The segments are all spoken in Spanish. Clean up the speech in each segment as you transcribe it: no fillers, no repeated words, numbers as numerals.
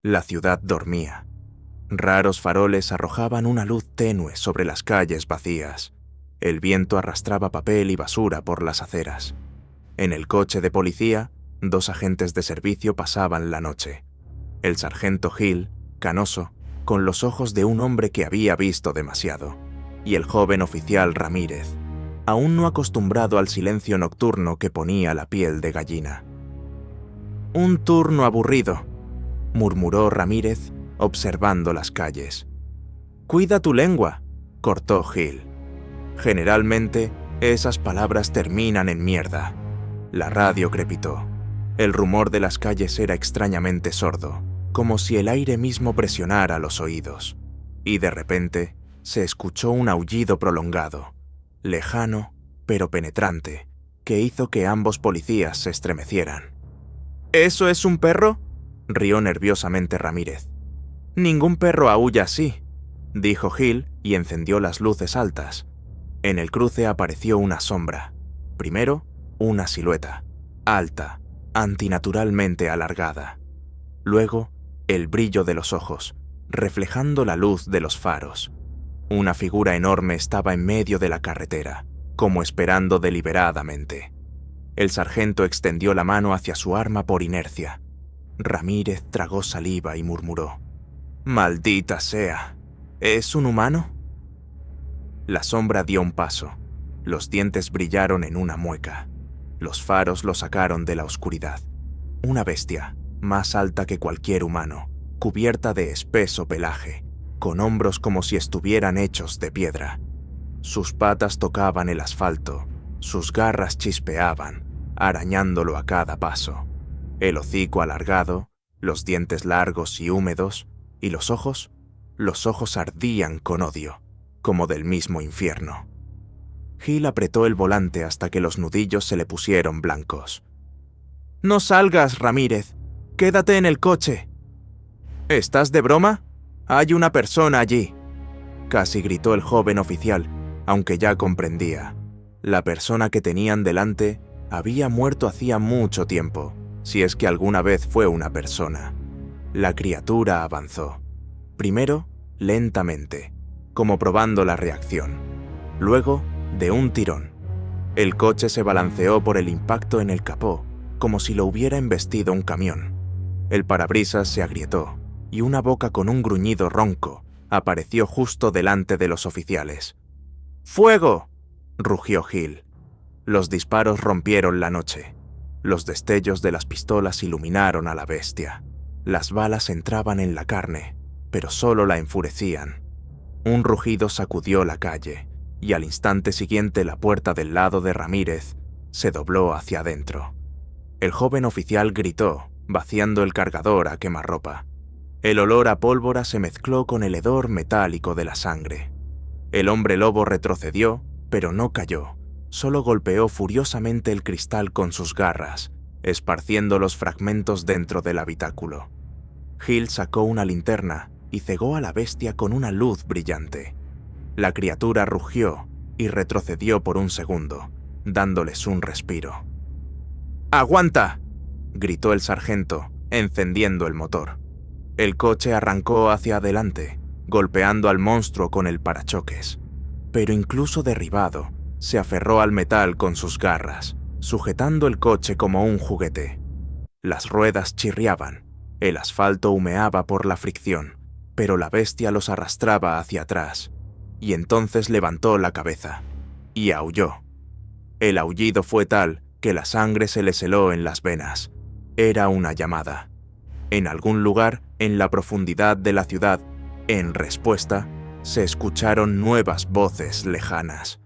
La ciudad dormía. Raros faroles arrojaban una luz tenue sobre las calles vacías. El viento arrastraba papel y basura por las aceras. En el coche de policía, 2 agentes de servicio pasaban la noche. El sargento Hill, canoso, con los ojos de un hombre que había visto demasiado, y el joven oficial Ramírez, aún no acostumbrado al silencio nocturno que ponía la piel de gallina. «Un turno aburrido», murmuró Ramírez, observando las calles. «Cuida tu lengua», cortó Hill. «Generalmente, esas palabras terminan en mierda». La radio crepitó. El rumor de las calles era extrañamente sordo, como si el aire mismo presionara los oídos. Y de repente, se escuchó un aullido prolongado, lejano, pero penetrante, que hizo que ambos policías se estremecieran. «¿Eso es un perro?», rió nerviosamente Ramírez. «Ningún perro aúlla así», dijo Hill y encendió las luces altas. En el cruce apareció una sombra. Primero, una silueta, alta, antinaturalmente alargada. Luego, el brillo de los ojos, reflejando la luz de los faros. Una figura enorme estaba en medio de la carretera, como esperando deliberadamente. El sargento extendió la mano hacia su arma por inercia. Ramírez tragó saliva y murmuró: «Maldita sea, ¿es un humano?». La sombra dio un paso. Los dientes brillaron en una mueca. Los faros lo sacaron de la oscuridad. Una bestia, más alta que cualquier humano, cubierta de espeso pelaje, con hombros como si estuvieran hechos de piedra. Sus patas tocaban el asfalto, sus garras chispeaban, arañándolo a cada paso. El hocico alargado, los dientes largos y húmedos, y los ojos ardían con odio, como del mismo infierno. Hill apretó el volante hasta que los nudillos se le pusieron blancos. «No salgas, Ramírez. Quédate en el coche». «¿Estás de broma? Hay una persona allí», casi gritó el joven oficial, aunque ya comprendía. La persona que tenían delante había muerto hacía mucho tiempo, si es que alguna vez fue una persona. La criatura avanzó. Primero, lentamente, como probando la reacción. Luego, de un tirón. El coche se balanceó por el impacto en el capó, como si lo hubiera embestido un camión. El parabrisas se agrietó, y una boca con un gruñido ronco apareció justo delante de los oficiales. «¡Fuego!», rugió Hill. Los disparos rompieron la noche. Los destellos de las pistolas iluminaron a la bestia. Las balas entraban en la carne, pero solo la enfurecían. Un rugido sacudió la calle, y al instante siguiente la puerta del lado de Ramírez se dobló hacia adentro. El joven oficial gritó, vaciando el cargador a quemarropa. El olor a pólvora se mezcló con el hedor metálico de la sangre. El hombre lobo retrocedió, pero no cayó. Solo golpeó furiosamente el cristal con sus garras, esparciendo los fragmentos dentro del habitáculo. Hill sacó una linterna y cegó a la bestia con una luz brillante. La criatura rugió y retrocedió por un segundo, dándoles un respiro. «¡Aguanta!», gritó el sargento, encendiendo el motor. El coche arrancó hacia adelante, golpeando al monstruo con el parachoques. Pero incluso derribado, se aferró al metal con sus garras, sujetando el coche como un juguete. Las ruedas chirriaban, el asfalto humeaba por la fricción, pero la bestia los arrastraba hacia atrás, y entonces levantó la cabeza, y aulló. El aullido fue tal que la sangre se le heló en las venas. Era una llamada. En algún lugar, en la profundidad de la ciudad, en respuesta, se escucharon nuevas voces lejanas.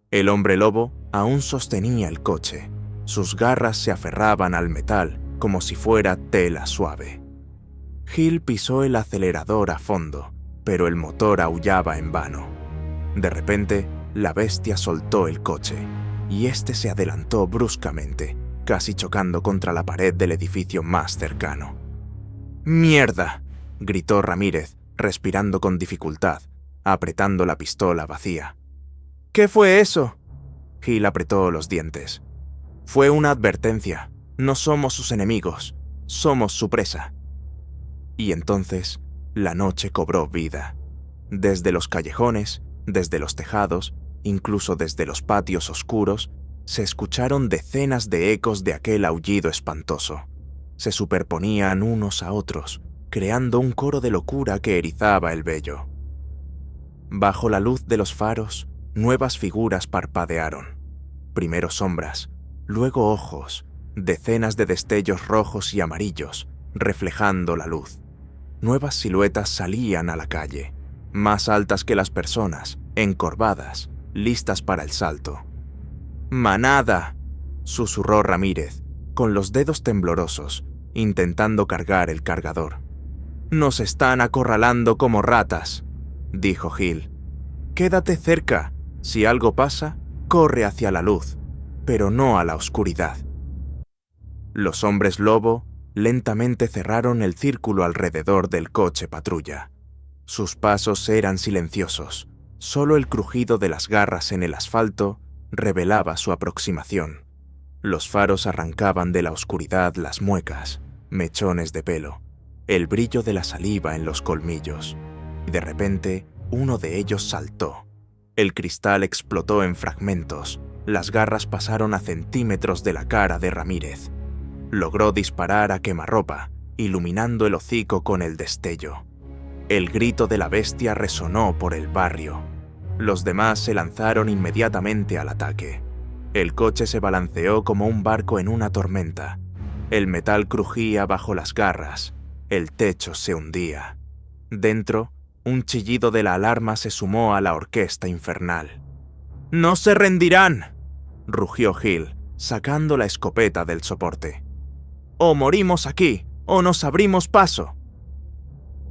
El hombre lobo aún sostenía el coche. Sus garras se aferraban al metal como si fuera tela suave. Hill pisó el acelerador a fondo, pero el motor aullaba en vano. De repente, la bestia soltó el coche, y este se adelantó bruscamente, casi chocando contra la pared del edificio más cercano. «¡Mierda!», gritó Ramírez, respirando con dificultad, apretando la pistola vacía. «¿Qué fue eso?», Hill apretó los dientes. «Fue una advertencia. No somos sus enemigos. Somos su presa». Y entonces, la noche cobró vida. Desde los callejones, desde los tejados, incluso desde los patios oscuros, se escucharon decenas de ecos de aquel aullido espantoso. Se superponían unos a otros, creando un coro de locura que erizaba el vello. Bajo la luz de los faros, nuevas figuras parpadearon. Primero sombras, luego ojos, decenas de destellos rojos y amarillos, reflejando la luz. Nuevas siluetas salían a la calle, más altas que las personas, encorvadas, listas para el salto. «¡Manada!», susurró Ramírez, con los dedos temblorosos, intentando cargar el cargador. «Nos están acorralando como ratas», dijo Gil. «Quédate cerca. Si algo pasa, corre hacia la luz, pero no a la oscuridad». Los hombres lobo lentamente cerraron el círculo alrededor del coche patrulla. Sus pasos eran silenciosos. Solo el crujido de las garras en el asfalto revelaba su aproximación. Los faros arrancaban de la oscuridad las muecas, mechones de pelo, el brillo de la saliva en los colmillos. Y de repente, uno de ellos saltó. El cristal explotó en fragmentos. Las garras pasaron a centímetros de la cara de Ramírez. Logró disparar a quemarropa, iluminando el hocico con el destello. El grito de la bestia resonó por el barrio. Los demás se lanzaron inmediatamente al ataque. El coche se balanceó como un barco en una tormenta. El metal crujía bajo las garras. El techo se hundía. Dentro, un chillido de la alarma se sumó a la orquesta infernal. «¡No se rendirán!», rugió Gil, sacando la escopeta del soporte. «O morimos aquí, o nos abrimos paso».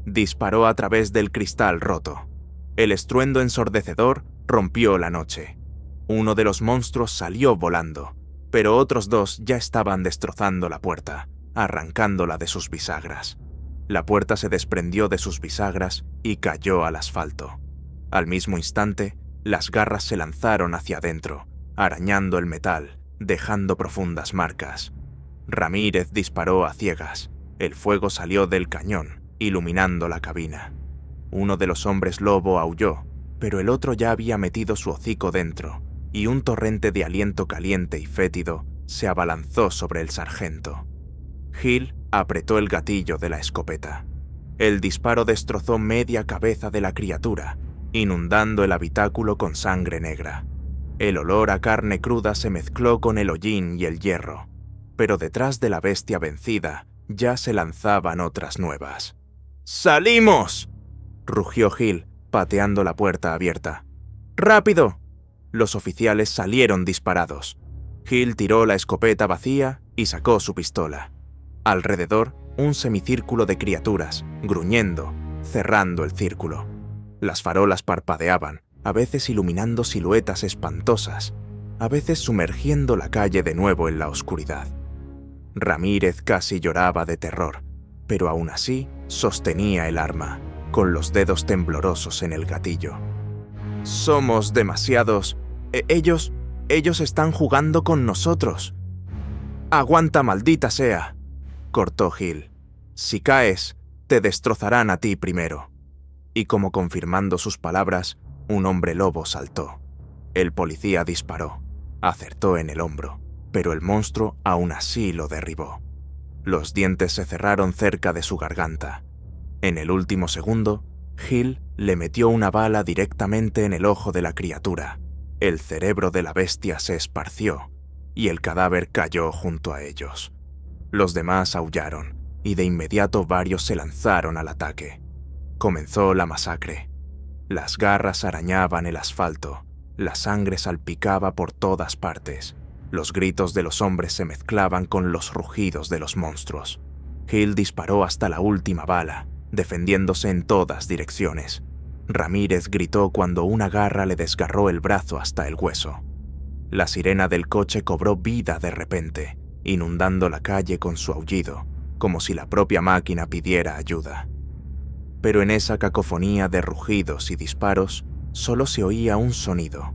Disparó a través del cristal roto. El estruendo ensordecedor rompió la noche. Uno de los monstruos salió volando, pero otros dos ya estaban destrozando la puerta, arrancándola de sus bisagras. La puerta se desprendió de sus bisagras y cayó al asfalto. Al mismo instante, las garras se lanzaron hacia adentro, arañando el metal, dejando profundas marcas. Ramírez disparó a ciegas. El fuego salió del cañón, iluminando la cabina. Uno de los hombres lobo aulló, pero el otro ya había metido su hocico dentro, y un torrente de aliento caliente y fétido se abalanzó sobre el sargento. Gil apretó el gatillo de la escopeta. El disparo destrozó media cabeza de la criatura, inundando el habitáculo con sangre negra. El olor a carne cruda se mezcló con el hollín y el hierro, pero detrás de la bestia vencida ya se lanzaban otras nuevas. «¡Salimos!», rugió Gil, pateando la puerta abierta. «¡Rápido!». Los oficiales salieron disparados. Gil tiró la escopeta vacía y sacó su pistola. Alrededor, un semicírculo de criaturas, gruñendo, cerrando el círculo. Las farolas parpadeaban, a veces iluminando siluetas espantosas, a veces sumergiendo la calle de nuevo en la oscuridad. Ramírez casi lloraba de terror, pero aún así sostenía el arma, con los dedos temblorosos en el gatillo. «Somos demasiados. Ellos están jugando con nosotros». «Aguanta, maldita sea», cortó Gil. «Si caes, te destrozarán a ti primero». Y como confirmando sus palabras, un hombre lobo saltó. El policía disparó. Acertó en el hombro, pero el monstruo aún así lo derribó. Los dientes se cerraron cerca de su garganta. En el último segundo, Gil le metió una bala directamente en el ojo de la criatura. El cerebro de la bestia se esparció y el cadáver cayó junto a ellos. Los demás aullaron y de inmediato varios se lanzaron al ataque. Comenzó la masacre. Las garras arañaban el asfalto, la sangre salpicaba por todas partes. Los gritos de los hombres se mezclaban con los rugidos de los monstruos. Gil disparó hasta la última bala, defendiéndose en todas direcciones. Ramírez gritó cuando una garra le desgarró el brazo hasta el hueso. La sirena del coche cobró vida de repente, inundando la calle con su aullido, como si la propia máquina pidiera ayuda. Pero en esa cacofonía de rugidos y disparos, solo se oía un sonido,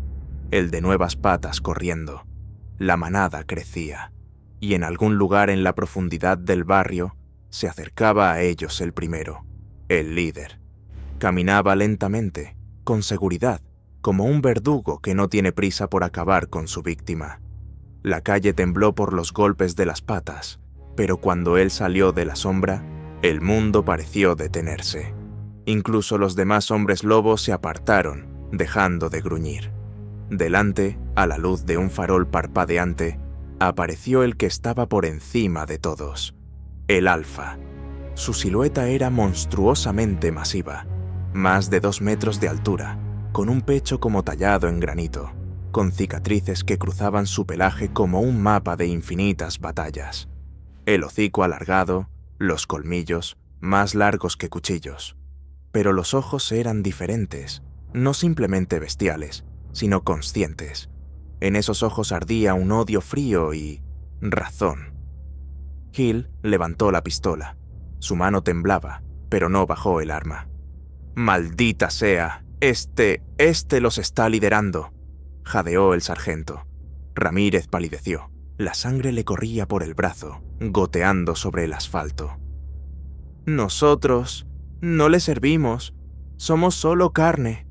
el de nuevas patas corriendo. La manada crecía, y en algún lugar en la profundidad del barrio se acercaba a ellos el primero, el líder. Caminaba lentamente, con seguridad, como un verdugo que no tiene prisa por acabar con su víctima. La calle tembló por los golpes de las patas, pero cuando él salió de la sombra, el mundo pareció detenerse. Incluso los demás hombres lobos se apartaron, dejando de gruñir. Delante, a la luz de un farol parpadeante, apareció el que estaba por encima de todos, el Alfa. Su silueta era monstruosamente masiva, más de 2 metros de altura, con un pecho como tallado en granito, con cicatrices que cruzaban su pelaje como un mapa de infinitas batallas. El hocico alargado, los colmillos, más largos que cuchillos. Pero los ojos eran diferentes, no simplemente bestiales, sino conscientes. En esos ojos ardía un odio frío y razón. Hill levantó la pistola. Su mano temblaba, pero no bajó el arma. «¡Maldita sea! Este los está liderando», jadeó el sargento. Ramírez palideció. La sangre le corría por el brazo, goteando sobre el asfalto. «Nosotros no le servimos. Somos solo carne».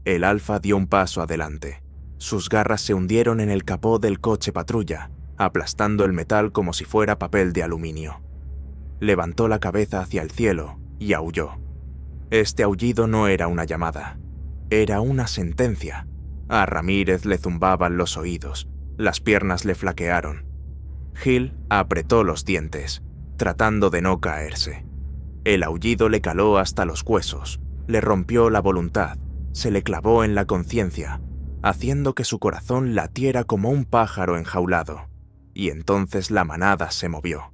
El Alfa dio un paso adelante. Sus garras se hundieron en el capó del coche patrulla, aplastando el metal como si fuera papel de aluminio. Levantó la cabeza hacia el cielo y aulló. Este aullido no era una llamada, era una sentencia. A Ramírez le zumbaban los oídos, las piernas le flaquearon. Hill apretó los dientes, tratando de no caerse. El aullido le caló hasta los huesos, le rompió la voluntad, se le clavó en la conciencia, haciendo que su corazón latiera como un pájaro enjaulado. Y entonces la manada se movió.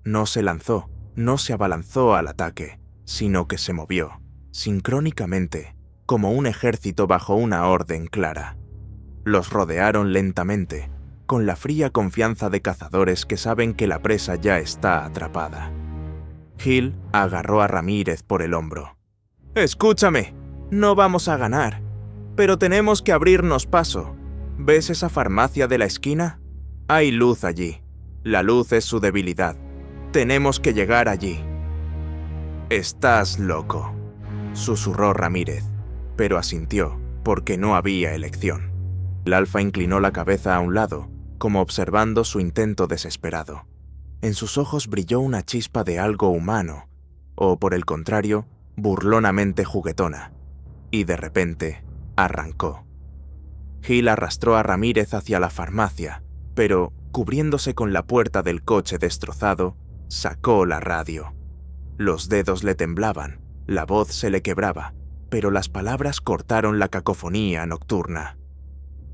No se lanzó, no se abalanzó al ataque, sino que se movió, sincrónicamente, como un ejército bajo una orden clara. Los rodearon lentamente, con la fría confianza de cazadores que saben que la presa ya está atrapada. Hill agarró a Ramírez por el hombro. «Escúchame, no vamos a ganar, pero tenemos que abrirnos paso. ¿Ves esa farmacia de la esquina? Hay luz allí. La luz es su debilidad. Tenemos que llegar allí». «Estás loco», susurró Ramírez, pero asintió porque no había elección. El Alfa inclinó la cabeza a un lado, como observando su intento desesperado. En sus ojos brilló una chispa de algo humano, o por el contrario, burlonamente juguetona, y de repente arrancó. Hill arrastró a Ramírez hacia la farmacia, pero, cubriéndose con la puerta del coche destrozado, sacó la radio. Los dedos le temblaban, la voz se le quebraba, pero las palabras cortaron la cacofonía nocturna.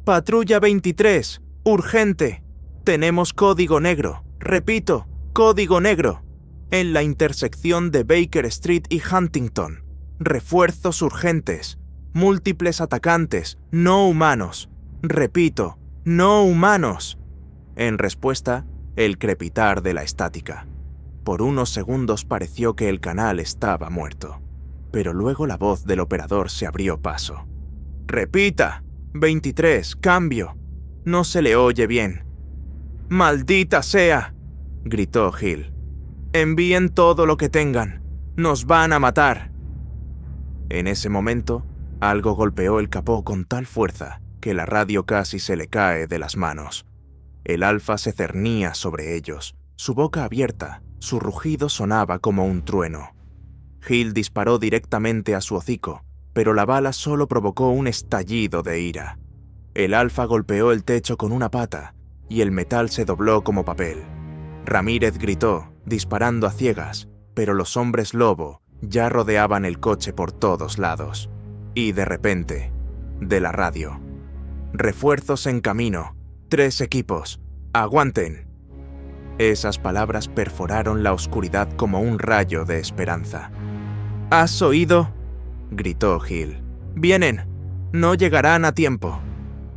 «Patrulla 23, urgente. Tenemos código negro. Repito, código negro. En la intersección de Baker Street y Huntington. Refuerzos urgentes. Múltiples atacantes, no humanos. Repito, no humanos». En respuesta, el crepitar de la estática. Por unos segundos pareció que el canal estaba muerto, pero luego la voz del operador se abrió paso. «Repita, 23, cambio. No se le oye bien». «¡Maldita sea!», gritó Hill. «Envíen todo lo que tengan. Nos van a matar». En ese momento, algo golpeó el capó con tal fuerza que la radio casi se le cae de las manos. El Alfa se cernía sobre ellos, su boca abierta, su rugido sonaba como un trueno. Hill disparó directamente a su hocico, pero la bala solo provocó un estallido de ira. El Alfa golpeó el techo con una pata, y el metal se dobló como papel. Ramírez gritó, disparando a ciegas, pero los hombres lobo ya rodeaban el coche por todos lados. Y de repente, de la radio: «Refuerzos en camino, 3 equipos, aguanten». Esas palabras perforaron la oscuridad como un rayo de esperanza. «¿Has oído?», gritó Hill. «Vienen, no llegarán a tiempo»,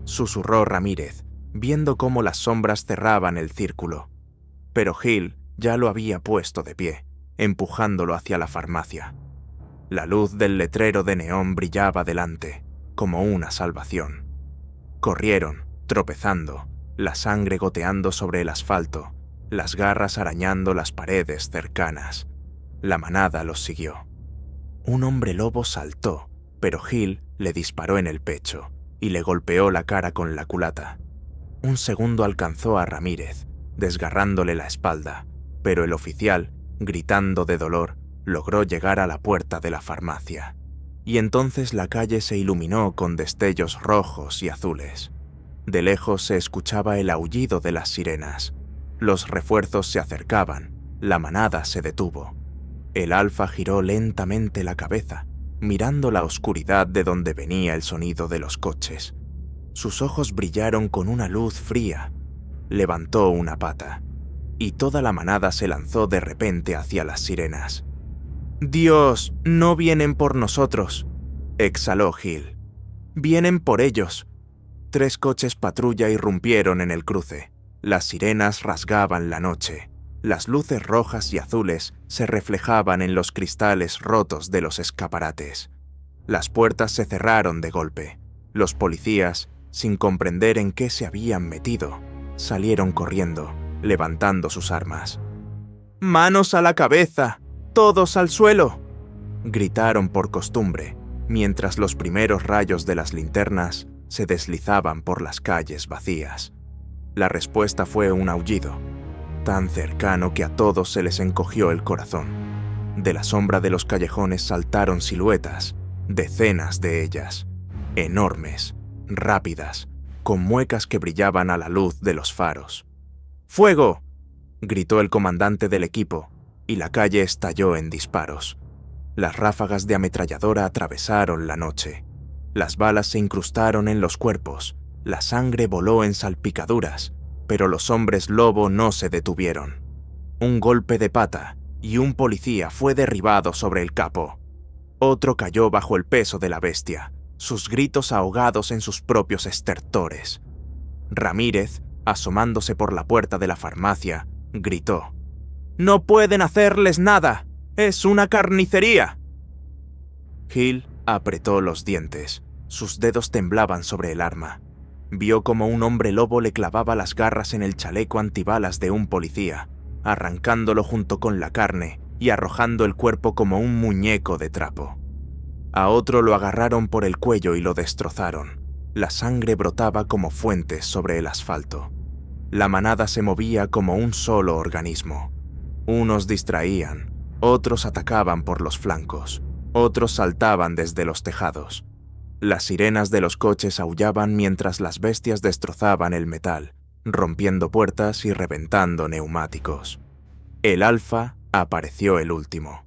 susurró Ramírez, viendo cómo las sombras cerraban el círculo. Pero Hill ya lo había puesto de pie, empujándolo hacia la farmacia. La luz del letrero de neón brillaba delante, como una salvación. Corrieron, tropezando, la sangre goteando sobre el asfalto, las garras arañando las paredes cercanas. La manada los siguió. Un hombre lobo saltó, pero Hill le disparó en el pecho y le golpeó la cara con la culata. Un segundo alcanzó a Ramírez, desgarrándole la espalda, pero el oficial, gritando de dolor, logró llegar a la puerta de la farmacia. Y entonces la calle se iluminó con destellos rojos y azules. De lejos se escuchaba el aullido de las sirenas. Los refuerzos se acercaban, la manada se detuvo. El Alfa giró lentamente la cabeza, mirando la oscuridad de donde venía el sonido de los coches. Sus ojos brillaron con una luz fría. Levantó una pata, y toda la manada se lanzó de repente hacia las sirenas. «Dios, no vienen por nosotros», exhaló Hill. «Vienen por ellos». 3 coches patrulla irrumpieron en el cruce. Las sirenas rasgaban la noche. Las luces rojas y azules se reflejaban en los cristales rotos de los escaparates. Las puertas se cerraron de golpe. Los policías, sin comprender en qué se habían metido, salieron corriendo, levantando sus armas. «¡Manos a la cabeza! ¡Todos al suelo!», gritaron por costumbre, mientras los primeros rayos de las linternas se deslizaban por las calles vacías. La respuesta fue un aullido, tan cercano que a todos se les encogió el corazón. De la sombra de los callejones saltaron siluetas, decenas de ellas, enormes, rápidas, con muecas que brillaban a la luz de los faros. «¡Fuego!», gritó el comandante del equipo, y la calle estalló en disparos. Las ráfagas de ametralladora atravesaron la noche. Las balas se incrustaron en los cuerpos, la sangre voló en salpicaduras, pero los hombres lobo no se detuvieron. Un golpe de pata y un policía fue derribado sobre el capo. Otro cayó bajo el peso de la bestia, sus gritos ahogados en sus propios estertores. Ramírez, asomándose por la puerta de la farmacia, gritó: «¡No pueden hacerles nada! ¡Es una carnicería!». Hill apretó los dientes. Sus dedos temblaban sobre el arma. Vio como un hombre lobo le clavaba las garras en el chaleco antibalas de un policía, arrancándolo junto con la carne y arrojando el cuerpo como un muñeco de trapo. A otro lo agarraron por el cuello y lo destrozaron. La sangre brotaba como fuentes sobre el asfalto. La manada se movía como un solo organismo. Unos distraían, otros atacaban por los flancos, otros saltaban desde los tejados. Las sirenas de los coches aullaban mientras las bestias destrozaban el metal, rompiendo puertas y reventando neumáticos. El Alfa apareció el último.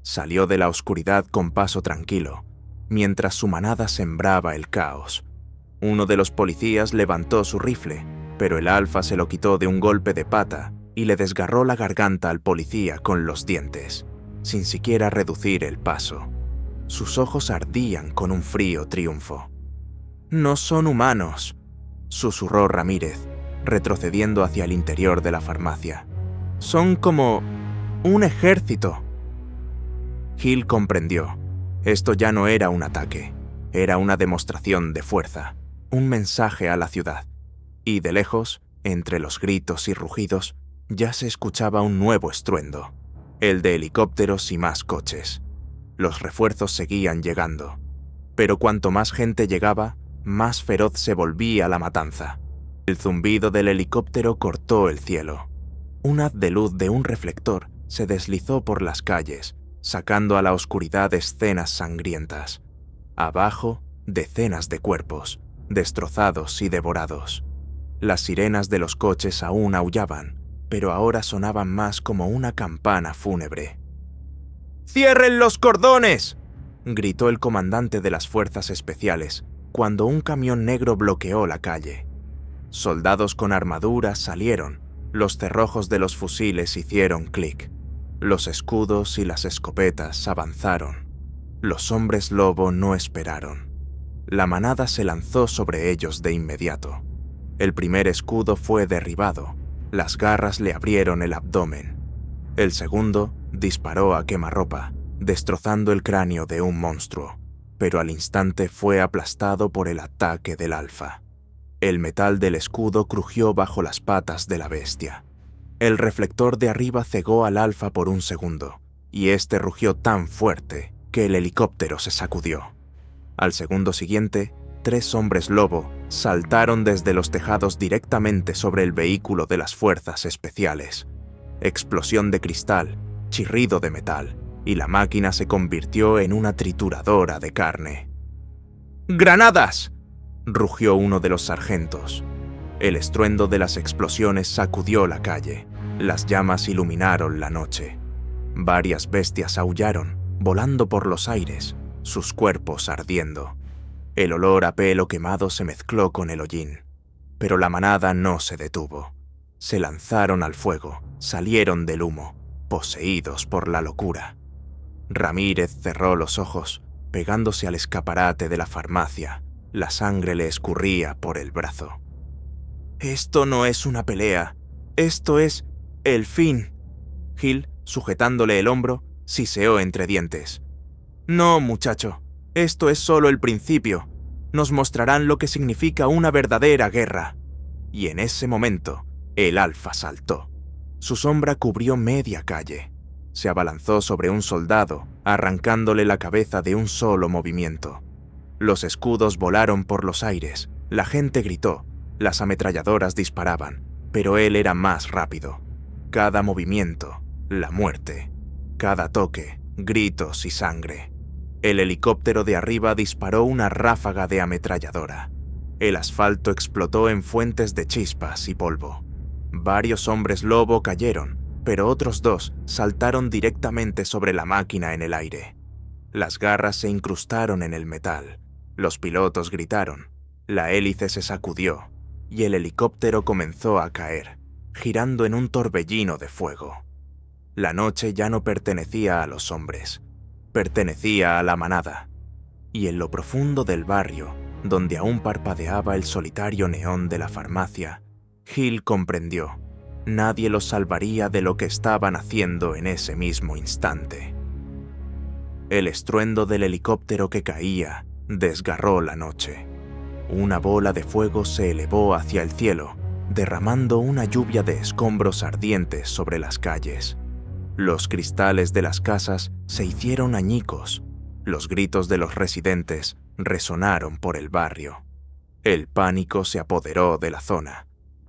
Salió de la oscuridad con paso tranquilo, mientras su manada sembraba el caos. Uno de los policías levantó su rifle, pero el Alfa se lo quitó de un golpe de pata y le desgarró la garganta al policía con los dientes, sin siquiera reducir el paso. Sus ojos ardían con un frío triunfo. «No son humanos», susurró Ramírez, retrocediendo hacia el interior de la farmacia. «Son como un ejército». Hill comprendió. Esto ya no era un ataque, era una demostración de fuerza, un mensaje a la ciudad. Y de lejos, entre los gritos y rugidos, ya se escuchaba un nuevo estruendo, el de helicópteros y más coches. Los refuerzos seguían llegando, pero cuanto más gente llegaba, más feroz se volvía la matanza. El zumbido del helicóptero cortó el cielo. Un haz de luz de un reflector se deslizó por las calles, sacando a la oscuridad escenas sangrientas. Abajo, decenas de cuerpos, destrozados y devorados. Las sirenas de los coches aún aullaban, pero ahora sonaban más como una campana fúnebre. «¡Cierren los cordones!», gritó el comandante de las fuerzas especiales, cuando un camión negro bloqueó la calle. Soldados con armaduras salieron, los cerrojos de los fusiles hicieron clic. Los escudos y las escopetas avanzaron. Los hombres lobo no esperaron. La manada se lanzó sobre ellos de inmediato. El primer escudo fue derribado. Las garras le abrieron el abdomen. El segundo disparó a quemarropa, destrozando el cráneo de un monstruo, pero al instante fue aplastado por el ataque del Alfa. El metal del escudo crujió bajo las patas de la bestia. El reflector de arriba cegó al Alfa por un segundo, y este rugió tan fuerte que el helicóptero se sacudió. Al segundo siguiente, 3 hombres lobo saltaron desde los tejados directamente sobre el vehículo de las fuerzas especiales. Explosión de cristal, chirrido de metal, y la máquina se convirtió en una trituradora de carne. ¡Granadas!, rugió uno de los sargentos. El estruendo de las explosiones sacudió la calle. Las llamas iluminaron la noche. Varias bestias aullaron, volando por los aires, sus cuerpos ardiendo. El olor a pelo quemado se mezcló con el hollín. Pero la manada no se detuvo. Se lanzaron al fuego, salieron del humo, poseídos por la locura. Ramírez cerró los ojos, pegándose al escaparate de la farmacia. La sangre le escurría por el brazo. «Esto no es una pelea, esto es el fin». Hill, sujetándole el hombro, siseó entre dientes. «No, muchacho, esto es solo el principio. Nos mostrarán lo que significa una verdadera guerra». Y en ese momento, el Alfa saltó. Su sombra cubrió media calle. Se abalanzó sobre un soldado, arrancándole la cabeza de un solo movimiento. Los escudos volaron por los aires, la gente gritó, las ametralladoras disparaban, pero él era más rápido. Cada movimiento, la muerte. Cada toque, gritos y sangre. El helicóptero de arriba disparó una ráfaga de ametralladora. El asfalto explotó en fuentes de chispas y polvo. Varios hombres lobo cayeron, pero otros 2 saltaron directamente sobre la máquina en el aire. Las garras se incrustaron en el metal. Los pilotos gritaron. La hélice se sacudió y el helicóptero comenzó a caer, girando en un torbellino de fuego. La noche ya no pertenecía a los hombres, pertenecía a la manada. Y en lo profundo del barrio, donde aún parpadeaba el solitario neón de la farmacia, Hill comprendió: nadie los salvaría de lo que estaban haciendo en ese mismo instante. El estruendo del helicóptero que caía desgarró la noche. Una bola de fuego se elevó hacia el cielo, derramando una lluvia de escombros ardientes sobre las calles. Los cristales de las casas se hicieron añicos. Los gritos de los residentes resonaron por el barrio. El pánico se apoderó de la zona.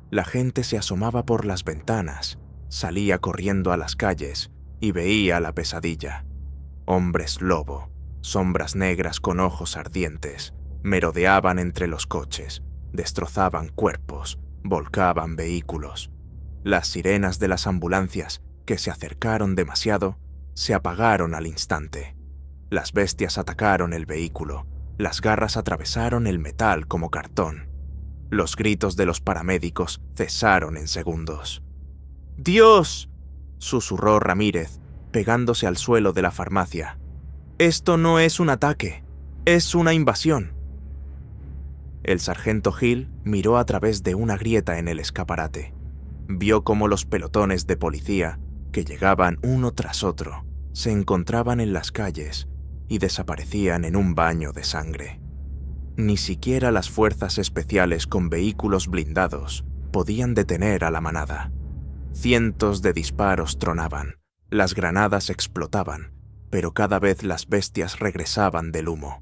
La gente se asomaba por las ventanas, salía corriendo a las calles y veía la pesadilla. Hombres lobo, sombras negras con ojos ardientes, merodeaban entre los coches, destrozaban cuerpos, volcaban vehículos. Las sirenas de las ambulancias, que se acercaron demasiado, se apagaron al instante. Las bestias atacaron el vehículo, las garras atravesaron el metal como cartón. Los gritos de los paramédicos cesaron en segundos. «¡Dios!», susurró Ramírez, pegándose al suelo de la farmacia. «Esto no es un ataque, es una invasión». El sargento Hill miró a través de una grieta en el escaparate. Vio cómo los pelotones de policía, que llegaban uno tras otro, se encontraban en las calles y desaparecían en un baño de sangre. Ni siquiera las fuerzas especiales con vehículos blindados podían detener a la manada. Cientos de disparos tronaban, las granadas explotaban, pero cada vez las bestias regresaban del humo.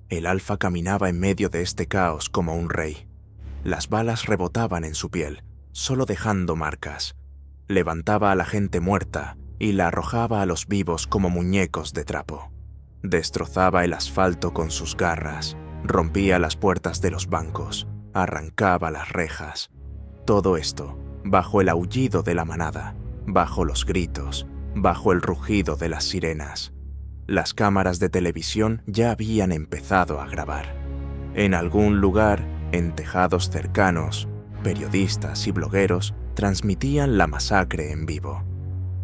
El Alfa caminaba en medio de este caos como un rey. Las balas rebotaban en su piel, solo dejando marcas. Levantaba a la gente muerta y la arrojaba a los vivos como muñecos de trapo. Destrozaba el asfalto con sus garras, rompía las puertas de los bancos, arrancaba las rejas. Todo esto bajo el aullido de la manada, bajo los gritos, bajo el rugido de las sirenas. Las cámaras de televisión ya habían empezado a grabar. En algún lugar, en tejados cercanos, periodistas y blogueros transmitían la masacre en vivo.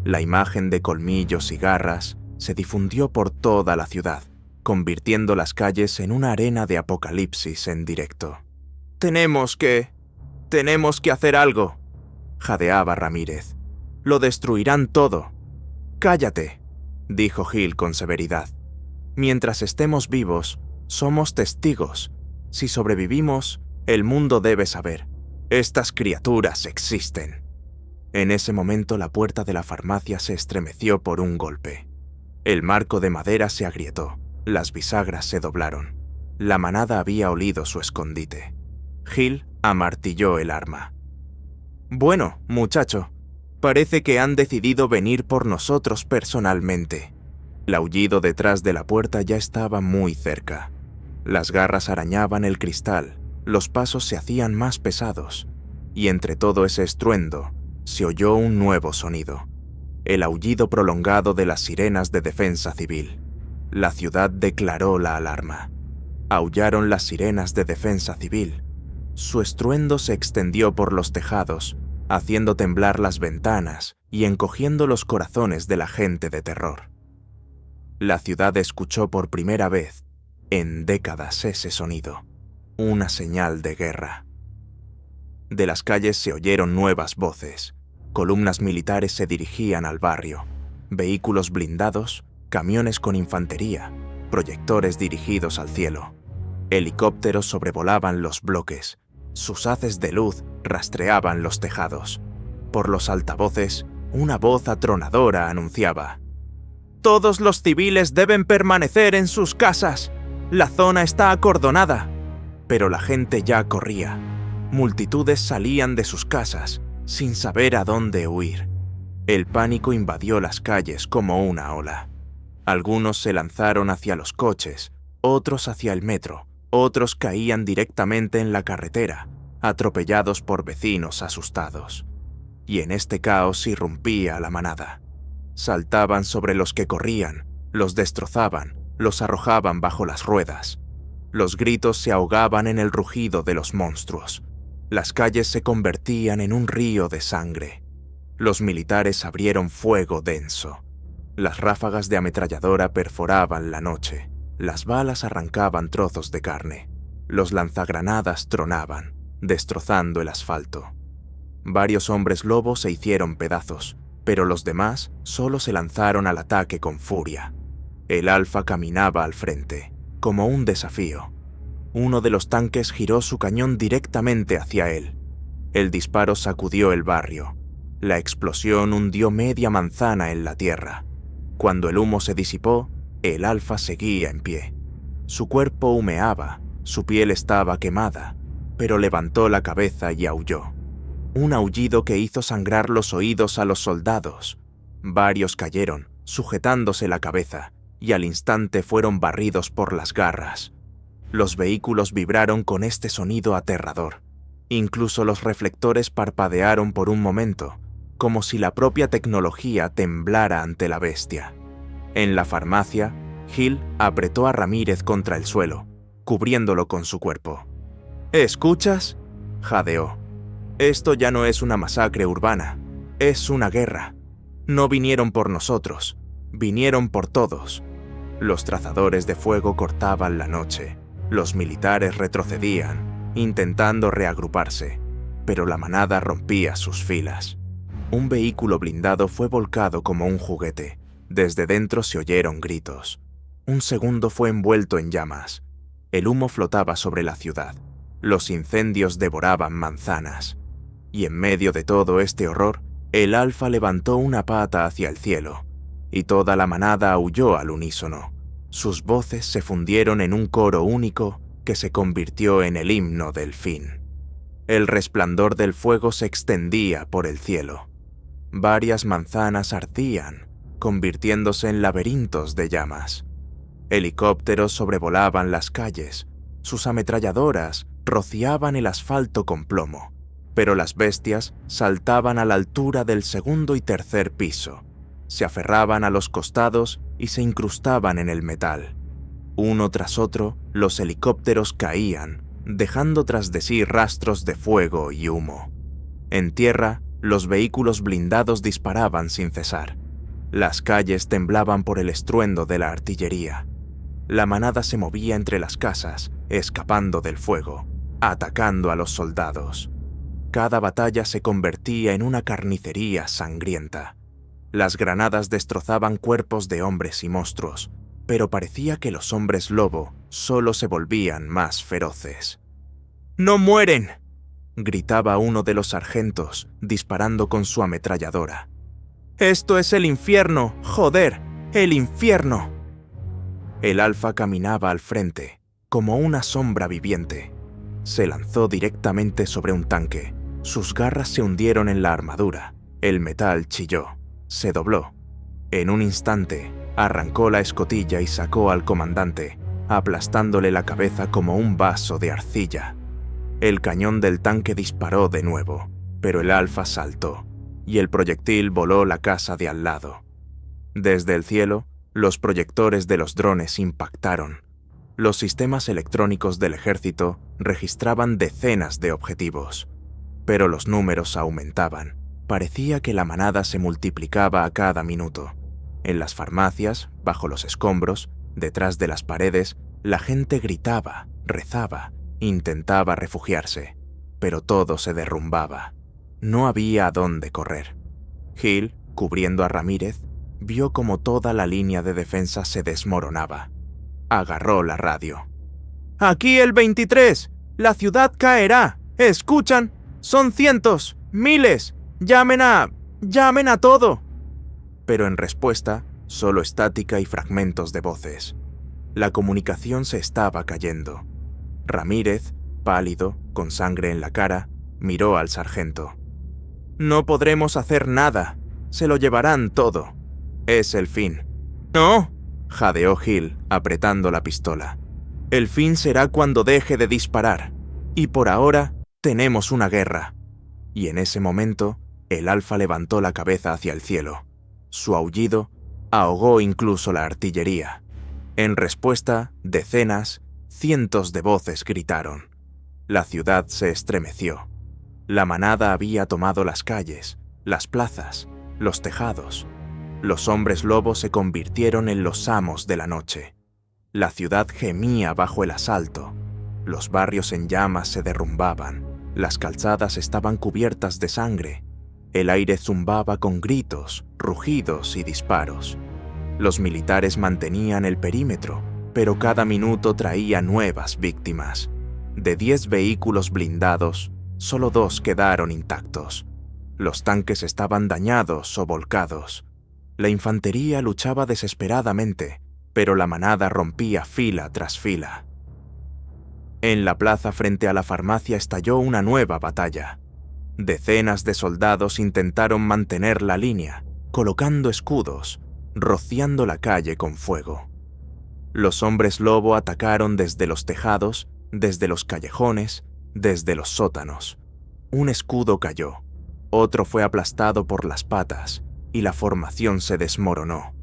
La imagen de colmillos y garras se difundió por toda la ciudad, convirtiendo las calles en una arena de apocalipsis en directo. Tenemos que hacer algo», jadeaba Ramírez. «Lo destruirán todo». «Cállate», dijo Hill con severidad. «Mientras estemos vivos, somos testigos. Si sobrevivimos, el mundo debe saber. Estas criaturas existen». En ese momento la puerta de la farmacia se estremeció por un golpe. El marco de madera se agrietó, las bisagras se doblaron. La manada había olido su escondite. Hill amartilló el arma. «Bueno, muchacho, parece que han decidido venir por nosotros personalmente». El aullido detrás de la puerta ya estaba muy cerca. Las garras arañaban el cristal, los pasos se hacían más pesados, y entre todo ese estruendo se oyó un nuevo sonido, el aullido prolongado de las sirenas de defensa civil. La ciudad declaró la alarma. Aullaron las sirenas de defensa civil. Su estruendo se extendió por los tejados, haciendo temblar las ventanas y encogiendo los corazones de la gente de terror. La ciudad escuchó por primera vez en décadas ese sonido, una señal de guerra. De las calles se oyeron nuevas voces. Columnas militares se dirigían al barrio, vehículos blindados, camiones con infantería, proyectores dirigidos al cielo. Helicópteros sobrevolaban los bloques, sus haces de luz rastreaban los tejados. Por los altavoces, una voz atronadora anunciaba: «Todos los civiles deben permanecer en sus casas. La zona está acordonada». Pero la gente ya corría. Multitudes salían de sus casas, sin saber a dónde huir. El pánico invadió las calles como una ola. Algunos se lanzaron hacia los coches, otros hacia el metro, otros caían directamente en la carretera, atropellados por vecinos asustados. Y en este caos irrumpía la manada. Saltaban sobre los que corrían, los destrozaban, los arrojaban bajo las ruedas. Los gritos se ahogaban en el rugido de los monstruos. Las calles se convertían en un río de sangre. Los militares abrieron fuego denso. Las ráfagas de ametralladora perforaban la noche. Las balas arrancaban trozos de carne. Los lanzagranadas tronaban, destrozando el asfalto. Varios hombres lobo se hicieron pedazos, pero los demás solo se lanzaron al ataque con furia. El Alfa caminaba al frente, como un desafío. Uno de los tanques giró su cañón directamente hacia él. El disparo sacudió el barrio. La explosión hundió media manzana en la tierra. Cuando el humo se disipó, el Alfa seguía en pie. Su cuerpo humeaba, su piel estaba quemada, pero levantó la cabeza y aulló. Un aullido que hizo sangrar los oídos a los soldados. Varios cayeron, sujetándose la cabeza, y al instante fueron barridos por las garras. Los vehículos vibraron con este sonido aterrador. Incluso los reflectores parpadearon por un momento, como si la propia tecnología temblara ante la bestia. En la farmacia, Hill apretó a Ramírez contra el suelo, cubriéndolo con su cuerpo. «¿Escuchas?», jadeó. «Esto ya no es una masacre urbana, es una guerra. No vinieron por nosotros, vinieron por todos». Los trazadores de fuego cortaban la noche. Los militares retrocedían, intentando reagruparse, pero la manada rompía sus filas. Un vehículo blindado fue volcado como un juguete. Desde dentro se oyeron gritos. Un segundo fue envuelto en llamas. El humo flotaba sobre la ciudad. Los incendios devoraban manzanas. Y en medio de todo este horror, el Alfa levantó una pata hacia el cielo, y toda la manada aulló al unísono. Sus voces se fundieron en un coro único que se convirtió en el himno del fin. El resplandor del fuego se extendía por el cielo. Varias manzanas ardían, convirtiéndose en laberintos de llamas. Helicópteros sobrevolaban las calles. Sus ametralladoras rociaban el asfalto con plomo, pero las bestias saltaban a la altura del segundo y tercer piso. Se aferraban a los costados y se incrustaban en el metal. Uno tras otro, los helicópteros caían, dejando tras de sí rastros de fuego y humo. En tierra, los vehículos blindados disparaban sin cesar. Las calles temblaban por el estruendo de la artillería. La manada se movía entre las casas, escapando del fuego, atacando a los soldados. Cada batalla se convertía en una carnicería sangrienta. Las granadas destrozaban cuerpos de hombres y monstruos, pero parecía que los hombres lobo solo se volvían más feroces. «¡No mueren!», gritaba uno de los sargentos, disparando con su ametralladora. «¡Esto es el infierno, joder! ¡El infierno! El Alfa caminaba al frente, como una sombra viviente. Se lanzó directamente sobre un tanque. Sus garras se hundieron en la armadura. El metal chilló. Se dobló. En un instante, arrancó la escotilla y sacó al comandante, aplastándole la cabeza como un vaso de arcilla. El cañón del tanque disparó de nuevo, pero el Alfa saltó, y el proyectil voló la casa de al lado. Desde el cielo, los proyectores de los drones impactaron. Los sistemas electrónicos del ejército registraban decenas de objetivos, pero los números aumentaban. Parecía que la manada se multiplicaba a cada minuto. En las farmacias, bajo los escombros, detrás de las paredes, la gente gritaba, rezaba, intentaba refugiarse, pero todo se derrumbaba. No había a dónde correr. Hill, cubriendo a Ramírez, vio como toda la línea de defensa se desmoronaba. Agarró la radio. «¡Aquí el 23! ¡La ciudad caerá! ¿Escuchan? ¡Son cientos! ¡Miles! ¡Llamen a todo!» Pero en respuesta, solo estática y fragmentos de voces. La comunicación se estaba cayendo. Ramírez, pálido, con sangre en la cara, miró al sargento. «No podremos hacer nada. Se lo llevarán todo. Es el fin». «No», jadeó Hill, apretando la pistola. «El fin será cuando deje de disparar. Y por ahora, tenemos una guerra». Y en ese momento, el Alfa levantó la cabeza hacia el cielo. Su aullido ahogó incluso la artillería. En respuesta, decenas, cientos de voces gritaron. La ciudad se estremeció. La manada había tomado las calles, las plazas, los tejados. Los hombres lobos se convirtieron en los amos de la noche. La ciudad gemía bajo el asalto. Los barrios en llamas se derrumbaban. Las calzadas estaban cubiertas de sangre. El aire zumbaba con gritos, rugidos y disparos. Los militares mantenían el perímetro, pero cada minuto traía nuevas víctimas. De 10 vehículos blindados, solo 2 quedaron intactos. Los tanques estaban dañados o volcados. La infantería luchaba desesperadamente, pero la manada rompía fila tras fila. En la plaza frente a la farmacia estalló una nueva batalla. Decenas de soldados intentaron mantener la línea, colocando escudos, rociando la calle con fuego. Los hombres lobo atacaron desde los tejados, desde los callejones, desde los sótanos. Un escudo cayó, otro fue aplastado por las patas, y la formación se desmoronó.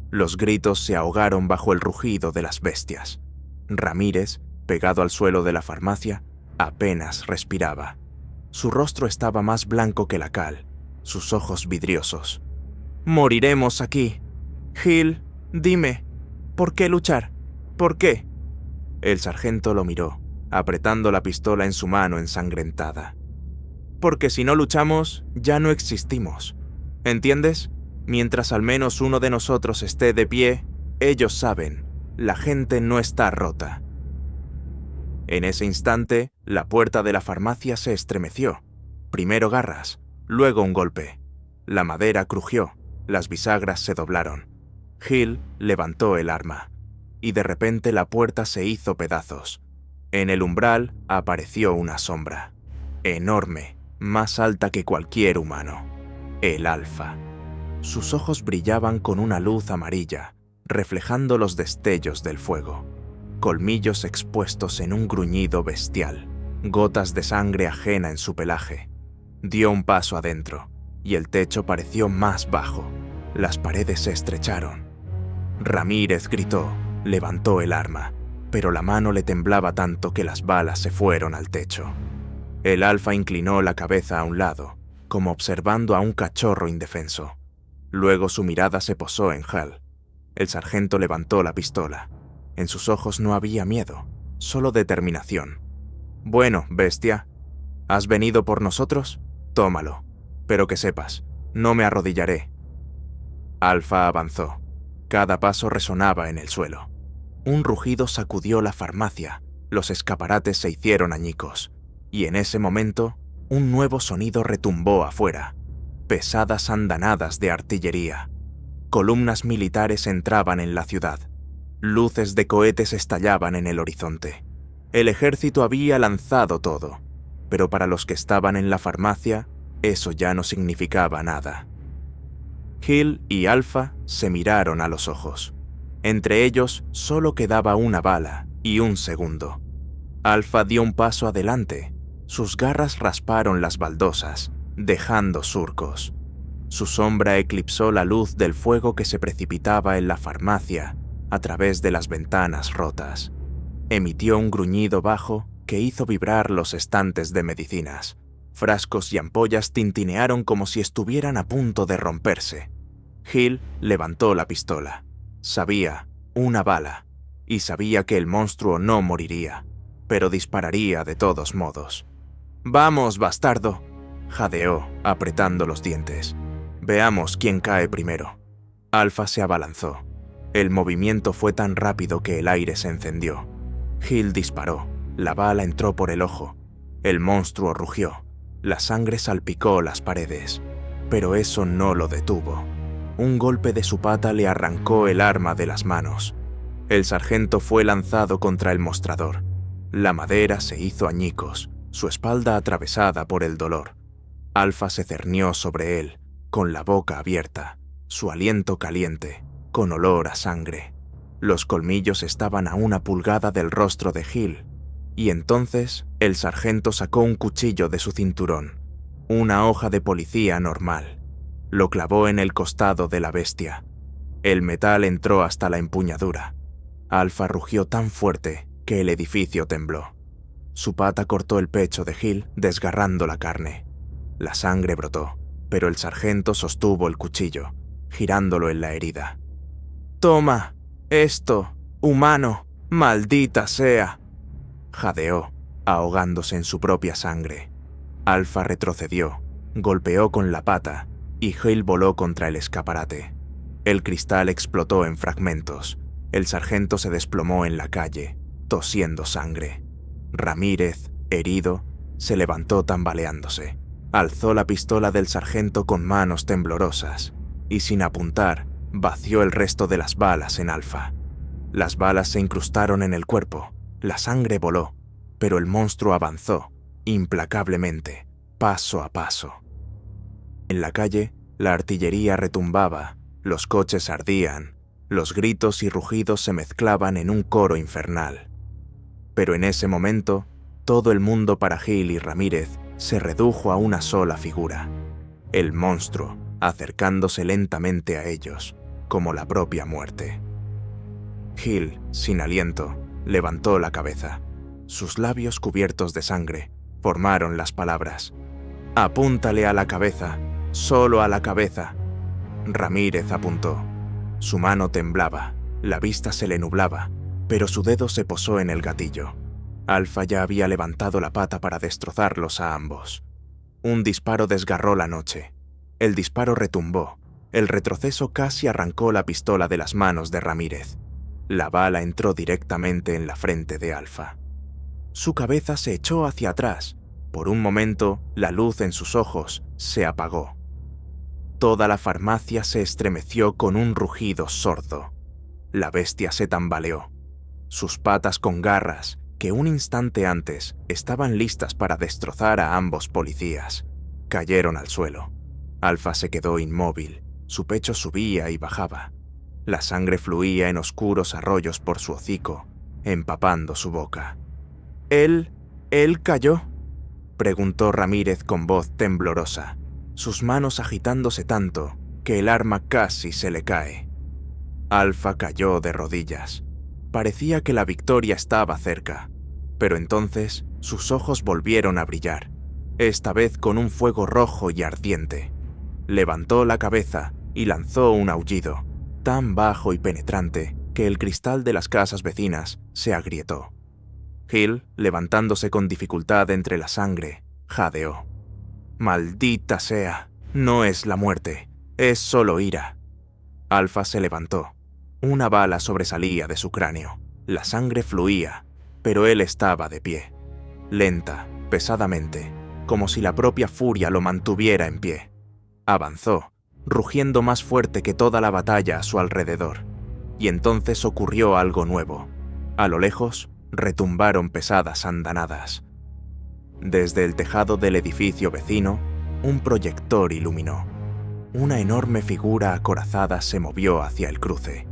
Los gritos se ahogaron bajo el rugido de las bestias. Ramírez, pegado al suelo de la farmacia, apenas respiraba. Su rostro estaba más blanco que la cal, sus ojos vidriosos. «Moriremos aquí. Hill, dime, ¿por qué luchar? ¿Por qué?» El sargento lo miró, apretando la pistola en su mano ensangrentada. «Porque si no luchamos, ya no existimos. ¿Entiendes? Mientras al menos uno de nosotros esté de pie, ellos saben, la gente no está rota». En ese instante, la puerta de la farmacia se estremeció. Primero garras, luego un golpe. La madera crujió, las bisagras se doblaron. Hill levantó el arma, y de repente la puerta se hizo pedazos. En el umbral apareció una sombra, enorme, más alta que cualquier humano. El Alfa. Sus ojos brillaban con una luz amarilla, reflejando los destellos del fuego. Colmillos expuestos en un gruñido bestial, gotas de sangre ajena en su pelaje. Dio un paso adentro, y el techo pareció más bajo. Las paredes se estrecharon. Ramírez gritó, levantó el arma, pero la mano le temblaba tanto que las balas se fueron al techo. El Alfa inclinó la cabeza a un lado, como observando a un cachorro indefenso. Luego su mirada se posó en Hal. El sargento levantó la pistola. En sus ojos no había miedo, solo determinación. «Bueno, bestia, ¿has venido por nosotros? Tómalo. Pero que sepas, no me arrodillaré». Alfa avanzó. Cada paso resonaba en el suelo. Un rugido sacudió la farmacia, los escaparates se hicieron añicos, y en ese momento, un nuevo sonido retumbó afuera. Pesadas andanadas de artillería. Columnas militares entraban en la ciudad. Luces de cohetes estallaban en el horizonte. El ejército había lanzado todo, pero para los que estaban en la farmacia, eso ya no significaba nada. Hill y Alpha se miraron a los ojos. Entre ellos solo quedaba una bala y un segundo. Alpha dio un paso adelante. Sus garras rasparon las baldosas, dejando surcos. Su sombra eclipsó la luz del fuego que se precipitaba en la farmacia a través de las ventanas rotas. Emitió un gruñido bajo que hizo vibrar los estantes de medicinas. Frascos y ampollas tintinearon como si estuvieran a punto de romperse. Hill levantó la pistola. Sabía, una bala, y sabía que el monstruo no moriría, pero dispararía de todos modos. «¡Vamos, bastardo!», jadeó, apretando los dientes. «Veamos quién cae primero». Alpha se abalanzó. El movimiento fue tan rápido que el aire se encendió. Hill disparó. La bala entró por el ojo. El monstruo rugió. La sangre salpicó las paredes. Pero eso no lo detuvo. Un golpe de su pata le arrancó el arma de las manos. El sargento fue lanzado contra el mostrador. La madera se hizo añicos, su espalda atravesada por el dolor. Alpha se cernió sobre él, con la boca abierta, su aliento caliente, con olor a sangre. Los colmillos estaban a 1 pulgada del rostro de Hill, y entonces el sargento sacó un cuchillo de su cinturón, una hoja de policía normal. Lo clavó en el costado de la bestia. El metal entró hasta la empuñadura. Alpha rugió tan fuerte que el edificio tembló. Su pata cortó el pecho de Hill, desgarrando la carne. La sangre brotó, pero el sargento sostuvo el cuchillo, girándolo en la herida. «Toma, esto, humano, maldita sea», jadeó, ahogándose en su propia sangre. Alpha retrocedió, golpeó con la pata, y Hill voló contra el escaparate. El cristal explotó en fragmentos. El sargento se desplomó en la calle, tosiendo sangre. Ramírez, herido, se levantó tambaleándose. Alzó la pistola del sargento con manos temblorosas y, sin apuntar, vació el resto de las balas en Alpha. Las balas se incrustaron en el cuerpo, la sangre voló, pero el monstruo avanzó, implacablemente, paso a paso. En la calle, la artillería retumbaba, los coches ardían, los gritos y rugidos se mezclaban en un coro infernal. Pero en ese momento, todo el mundo para Hill y Ramírez se redujo a una sola figura: el monstruo, acercándose lentamente a ellos, como la propia muerte. Hill, sin aliento, levantó la cabeza. Sus labios cubiertos de sangre formaron las palabras: «Apúntale a la cabeza, solo a la cabeza». Ramírez apuntó. Su mano temblaba, la vista se le nublaba, pero su dedo se posó en el gatillo. Alpha ya había levantado la pata para destrozarlos a ambos. Un disparo desgarró la noche. El disparo retumbó. El retroceso casi arrancó la pistola de las manos de Ramírez. La bala entró directamente en la frente de Alpha. Su cabeza se echó hacia atrás. Por un momento, la luz en sus ojos se apagó. Toda la farmacia se estremeció con un rugido sordo. La bestia se tambaleó. Sus patas con garras, que un instante antes estaban listas para destrozar a ambos policías, cayeron al suelo. Alpha se quedó inmóvil, su pecho subía y bajaba. La sangre fluía en oscuros arroyos por su hocico, empapando su boca. ¿Él cayó?», preguntó Ramírez con voz temblorosa, sus manos agitándose tanto que el arma casi se le cae. Alpha cayó de rodillas. Parecía que la victoria estaba cerca, pero entonces sus ojos volvieron a brillar, esta vez con un fuego rojo y ardiente. Levantó la cabeza y lanzó un aullido, tan bajo y penetrante que el cristal de las casas vecinas se agrietó. Hill, levantándose con dificultad entre la sangre, jadeó: «Maldita sea, no es la muerte, es solo ira». Alpha se levantó. Una bala sobresalía de su cráneo. La sangre fluía, pero él estaba de pie, lenta, pesadamente, como si la propia furia lo mantuviera en pie. Avanzó, rugiendo más fuerte que toda la batalla a su alrededor. Y entonces ocurrió algo nuevo. A lo lejos, retumbaron pesadas andanadas. Desde el tejado del edificio vecino, un proyector iluminó. Una enorme figura acorazada se movió hacia el cruce.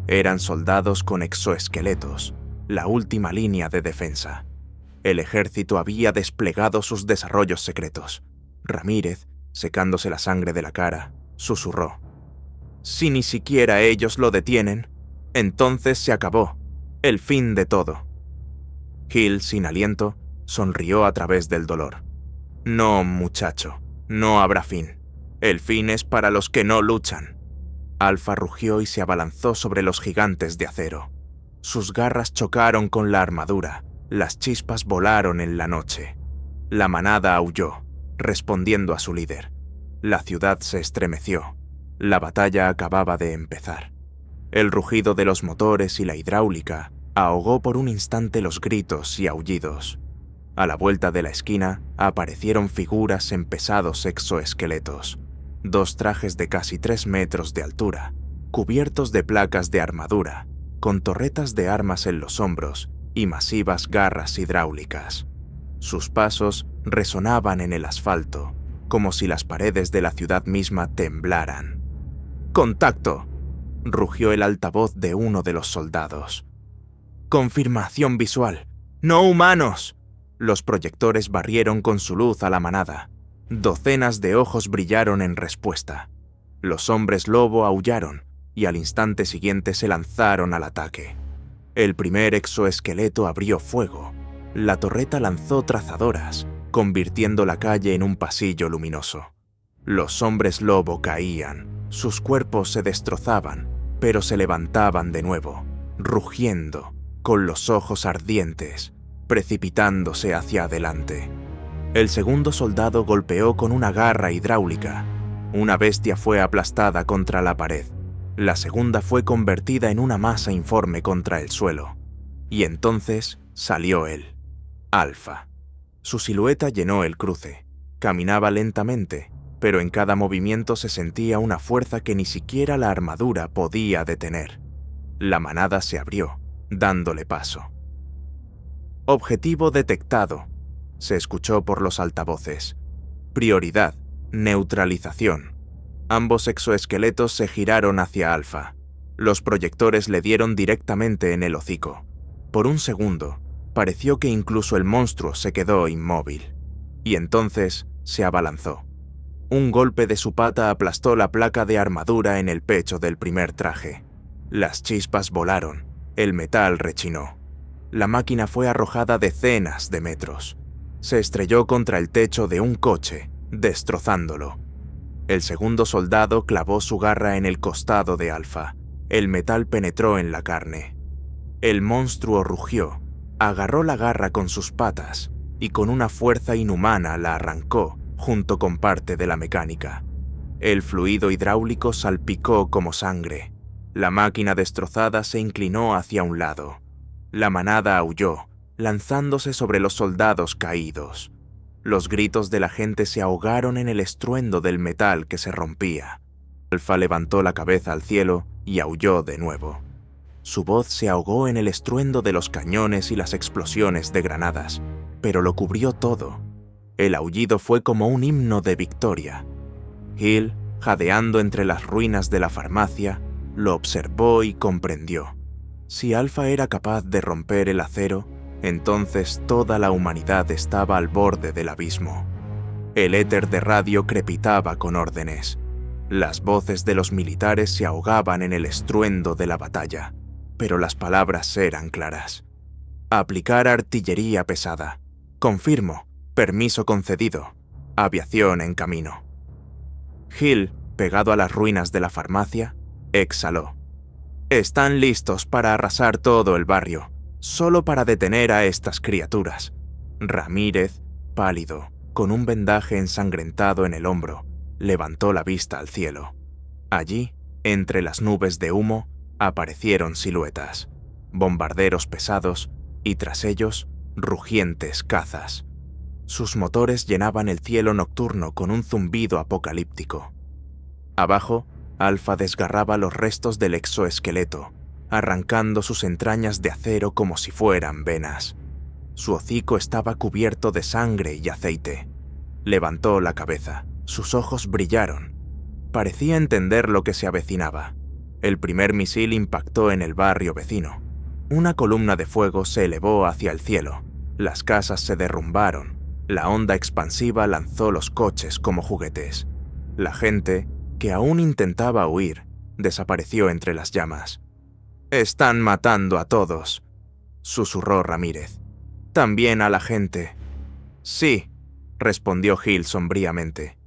Eran soldados con exoesqueletos, la última línea de defensa. El ejército había desplegado sus desarrollos secretos. Ramírez, secándose la sangre de la cara, susurró: «Si ni siquiera ellos lo detienen, entonces se acabó, el fin de todo». Hill, sin aliento, sonrió a través del dolor. «No, muchacho, no habrá fin. El fin es para los que no luchan». Alfa rugió y se abalanzó sobre los gigantes de acero. Sus garras chocaron con la armadura, las chispas volaron en la noche. La manada aulló, respondiendo a su líder. La ciudad se estremeció. La batalla acababa de empezar. El rugido de los motores y la hidráulica ahogó por un instante los gritos y aullidos. A la vuelta de la esquina aparecieron figuras en pesados exoesqueletos. 2 trajes de casi 3 metros de altura, cubiertos de placas de armadura, con torretas de armas en los hombros y masivas garras hidráulicas. Sus pasos resonaban en el asfalto, como si las paredes de la ciudad misma temblaran. «¡Contacto!», rugió el altavoz de uno de los soldados. «Confirmación visual. ¡No humanos!». Los proyectores barrieron con su luz a la manada. Docenas de ojos brillaron en respuesta. Los hombres lobo aullaron y al instante siguiente se lanzaron al ataque. El primer exoesqueleto abrió fuego. La torreta lanzó trazadoras, convirtiendo la calle en un pasillo luminoso. Los hombres lobo caían, sus cuerpos se destrozaban, pero se levantaban de nuevo, rugiendo, con los ojos ardientes, precipitándose hacia adelante. El segundo soldado golpeó con una garra hidráulica. Una bestia fue aplastada contra la pared. La segunda fue convertida en una masa informe contra el suelo. Y entonces salió él, Alfa. Su silueta llenó el cruce. Caminaba lentamente, pero en cada movimiento se sentía una fuerza que ni siquiera la armadura podía detener. La manada se abrió, dándole paso. «Objetivo detectado», se escuchó por los altavoces. «Prioridad, neutralización». Ambos exoesqueletos se giraron hacia Alfa. Los proyectores le dieron directamente en el hocico. Por un segundo, pareció que incluso el monstruo se quedó inmóvil. Y entonces se abalanzó. Un golpe de su pata aplastó la placa de armadura en el pecho del primer traje. Las chispas volaron, el metal rechinó. La máquina fue arrojada decenas de metros. Se estrelló contra el techo de un coche, destrozándolo. El segundo soldado clavó su garra en el costado de Alfa. El metal penetró en la carne. El monstruo rugió, agarró la garra con sus patas y con una fuerza inhumana la arrancó junto con parte de la mecánica. El fluido hidráulico salpicó como sangre. La máquina destrozada se inclinó hacia un lado. La manada aulló, lanzándose sobre los soldados caídos. Los gritos de la gente se ahogaron en el estruendo del metal que se rompía. Alfa levantó la cabeza al cielo y aulló de nuevo. Su voz se ahogó en el estruendo de los cañones y las explosiones de granadas, pero lo cubrió todo. El aullido fue como un himno de victoria. Hill, jadeando entre las ruinas de la farmacia, lo observó y comprendió. Si Alfa era capaz de romper el acero, entonces toda la humanidad estaba al borde del abismo. El éter de radio crepitaba con órdenes. Las voces de los militares se ahogaban en el estruendo de la batalla, pero las palabras eran claras. Aplicar artillería pesada. Confirmo. Permiso concedido. Aviación en camino. Hill, pegado a las ruinas de la farmacia, exhaló. Están listos para arrasar todo el barrio, solo para detener a estas criaturas. Ramírez, pálido, con un vendaje ensangrentado en el hombro, levantó la vista al cielo. Allí, entre las nubes de humo, aparecieron siluetas, bombarderos pesados y tras ellos, rugientes cazas. Sus motores llenaban el cielo nocturno con un zumbido apocalíptico. Abajo, Alpha desgarraba los restos del exoesqueleto, arrancando sus entrañas de acero como si fueran venas. Su hocico estaba cubierto de sangre y aceite. Levantó la cabeza, sus ojos brillaron. Parecía entender lo que se avecinaba. El primer misil impactó en el barrio vecino. Una columna de fuego se elevó hacia el cielo. Las casas se derrumbaron. La onda expansiva lanzó los coches como juguetes. La gente, que aún intentaba huir, desapareció entre las llamas. «Están matando a todos», susurró Ramírez. «También a la gente». «Sí», respondió Hill sombríamente,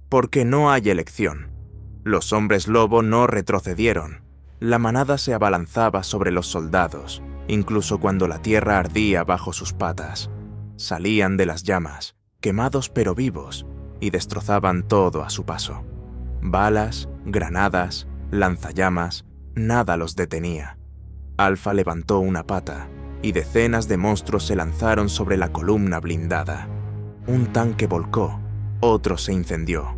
«porque no hay elección. Los hombres lobo no retrocedieron. La manada se abalanzaba sobre los soldados, incluso cuando la tierra ardía bajo sus patas. Salían de las llamas, quemados pero vivos, y destrozaban todo a su paso. Balas, granadas, lanzallamas, nada los detenía. Alpha levantó una pata, y decenas de monstruos se lanzaron sobre la columna blindada. Un tanque volcó, otro se incendió.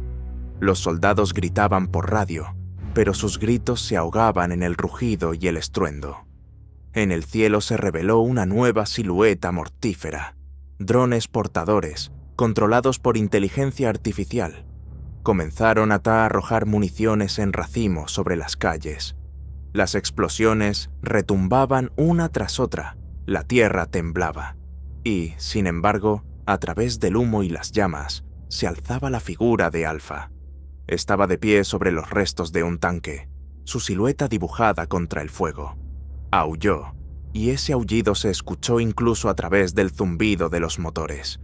Los soldados gritaban por radio, pero sus gritos se ahogaban en el rugido y el estruendo. En el cielo se reveló una nueva silueta mortífera. Drones portadores, controlados por inteligencia artificial, comenzaron a arrojar municiones en racimos sobre las calles. Las explosiones retumbaban una tras otra, la tierra temblaba. Y, sin embargo, a través del humo y las llamas, se alzaba la figura de Alpha. Estaba de pie sobre los restos de un tanque, su silueta dibujada contra el fuego. Aulló, y ese aullido se escuchó incluso a través del zumbido de los motores.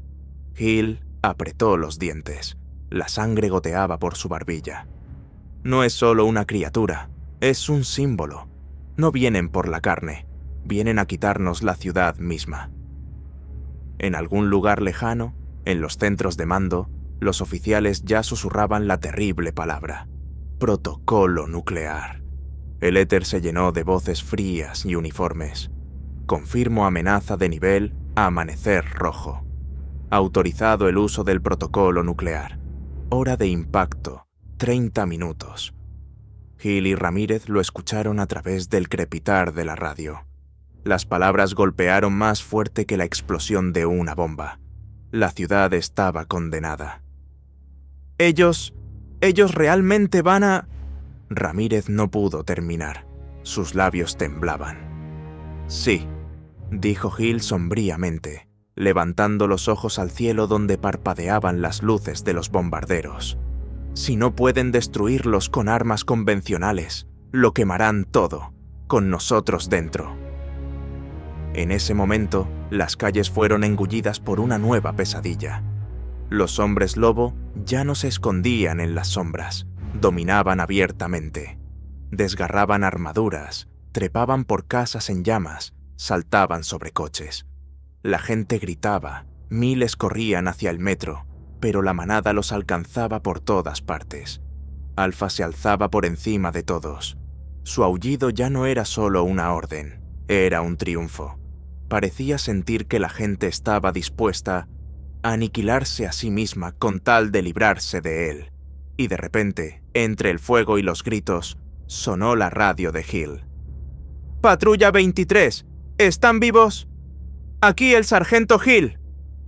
Hill apretó los dientes. La sangre goteaba por su barbilla. No es solo una criatura, es un símbolo. No vienen por la carne, vienen a quitarnos la ciudad misma. En algún lugar lejano, en los centros de mando, los oficiales ya susurraban la terrible palabra: protocolo nuclear. El éter se llenó de voces frías y uniformes. Confirmo amenaza de nivel a amanecer rojo. Autorizado el uso del protocolo nuclear. Hora de impacto, 30 minutos. Hill y Ramírez lo escucharon a través del crepitar de la radio. Las palabras golpearon más fuerte que la explosión de una bomba. La ciudad estaba condenada. Ellos realmente van a... Ramírez no pudo terminar. Sus labios temblaban. Sí, dijo Hill sombríamente, levantando los ojos al cielo donde parpadeaban las luces de los bombarderos. Si no pueden destruirlos con armas convencionales, lo quemarán todo, con nosotros dentro. En ese momento, las calles fueron engullidas por una nueva pesadilla. Los hombres lobo ya no se escondían en las sombras, dominaban abiertamente. Desgarraban armaduras, trepaban por casas en llamas, saltaban sobre coches. La gente gritaba, miles corrían hacia el metro, pero la manada los alcanzaba por todas partes. Alpha se alzaba por encima de todos. Su aullido ya no era solo una orden, era un triunfo. Parecía sentir que la gente estaba dispuesta a aniquilarse a sí misma con tal de librarse de él. Y de repente, entre el fuego y los gritos, sonó la radio de Hill. «Patrulla 23, ¿están vivos? Aquí el sargento Hill»,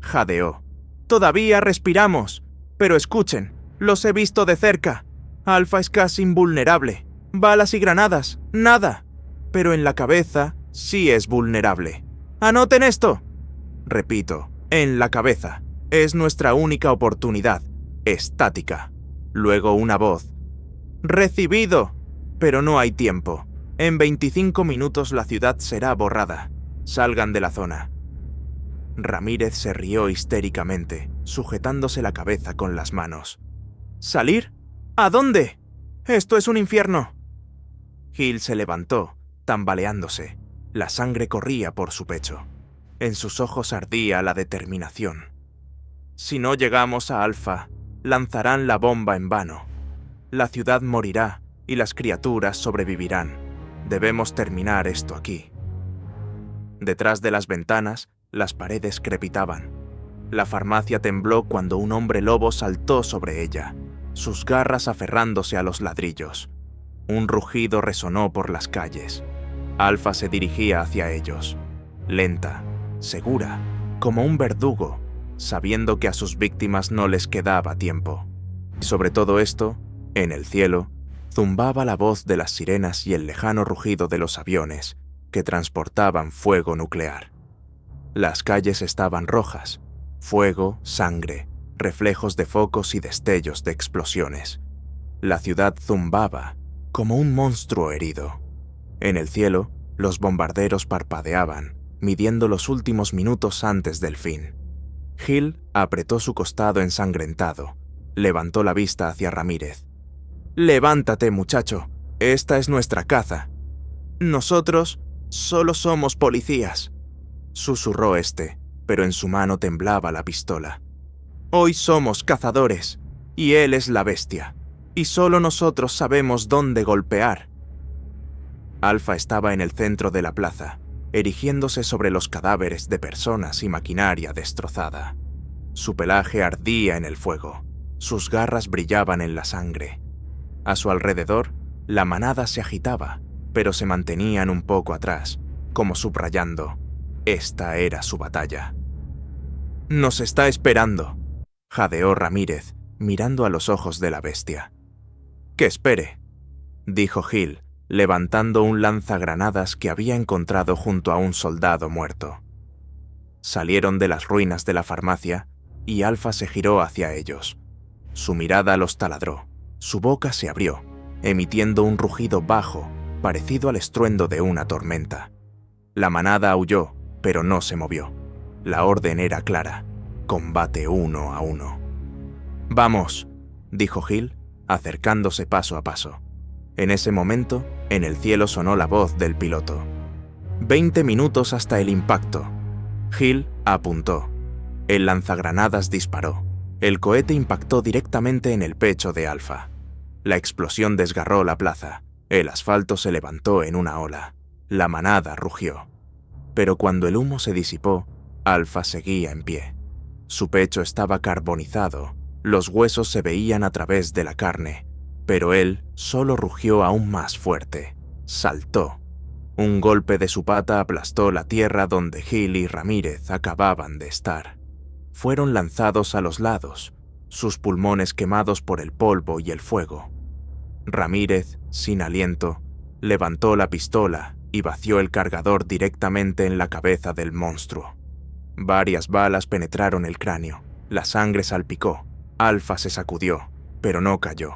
jadeó. «Todavía respiramos, pero escuchen, los he visto de cerca. Alpha es casi invulnerable. Balas y granadas, nada. Pero en la cabeza sí es vulnerable. ¡Anoten esto! Repito, en la cabeza. Es nuestra única oportunidad. Estática». Luego una voz. «Recibido. Pero no hay tiempo. En 25 minutos la ciudad será borrada. Salgan de la zona». Ramírez se rió histéricamente, sujetándose la cabeza con las manos. «¿Salir? ¿A dónde? Esto es un infierno». Hill se levantó, tambaleándose. La sangre corría por su pecho. En sus ojos ardía la determinación. «Si no llegamos a Alpha, lanzarán la bomba en vano. La ciudad morirá y las criaturas sobrevivirán. Debemos terminar esto aquí». Detrás de las ventanas, las paredes crepitaban. La farmacia tembló cuando un hombre lobo saltó sobre ella. sus garras aferrándose a los ladrillos. Un rugido resonó por las calles. Alfa se dirigía hacia ellos, lenta, segura, como un verdugo, sabiendo que a sus víctimas no les quedaba tiempo. Y sobre todo esto, en el cielo, zumbaba la voz de las sirenas y el lejano rugido de los aviones que transportaban fuego nuclear. Las calles estaban rojas, fuego, sangre, reflejos de focos y destellos de explosiones. La ciudad zumbaba como un monstruo herido. En el cielo, los bombarderos parpadeaban, midiendo los últimos minutos antes del fin. Hill apretó su costado ensangrentado, levantó la vista hacia Ramírez. «Levántate, muchacho, esta es nuestra caza. Nosotros solo somos policías», susurró este, pero en su mano temblaba la pistola. «Hoy somos cazadores, y él es la bestia, y solo nosotros sabemos dónde golpear». Alfa estaba en el centro de la plaza, erigiéndose sobre los cadáveres de personas y maquinaria destrozada. Su pelaje ardía en el fuego, sus garras brillaban en la sangre. A su alrededor, la manada se agitaba, pero se mantenían un poco atrás, como subrayando, esta era su batalla. «Nos está esperando», jadeó Ramírez, mirando a los ojos de la bestia. «Que espere», dijo Hill, levantando un lanzagranadas que había encontrado junto a un soldado muerto. Salieron de las ruinas de la farmacia y Alfa se giró hacia ellos. Su mirada los taladró, su boca se abrió, emitiendo un rugido bajo, parecido al estruendo de una tormenta. La manada aulló, pero no se movió. La orden era clara: combate 1 a 1. «Vamos», dijo Hill, acercándose paso a paso. En ese momento, en el cielo sonó la voz del piloto. 20 minutos hasta el impacto. Hill apuntó. El lanzagranadas disparó. El cohete impactó directamente en el pecho de Alfa. La explosión desgarró la plaza. El asfalto se levantó en una ola. La manada rugió. Pero cuando el humo se disipó, Alfa seguía en pie. Su pecho estaba carbonizado. Los huesos se veían a través de la carne. Pero él solo rugió aún más fuerte. Saltó. Un golpe de su pata aplastó la tierra donde Hill y Ramírez acababan de estar. Fueron lanzados a los lados, sus pulmones quemados por el polvo y el fuego. Ramírez, sin aliento, levantó la pistola y vació el cargador directamente en la cabeza del monstruo. Varias balas penetraron el cráneo. La sangre salpicó. Alfa se sacudió, pero no cayó.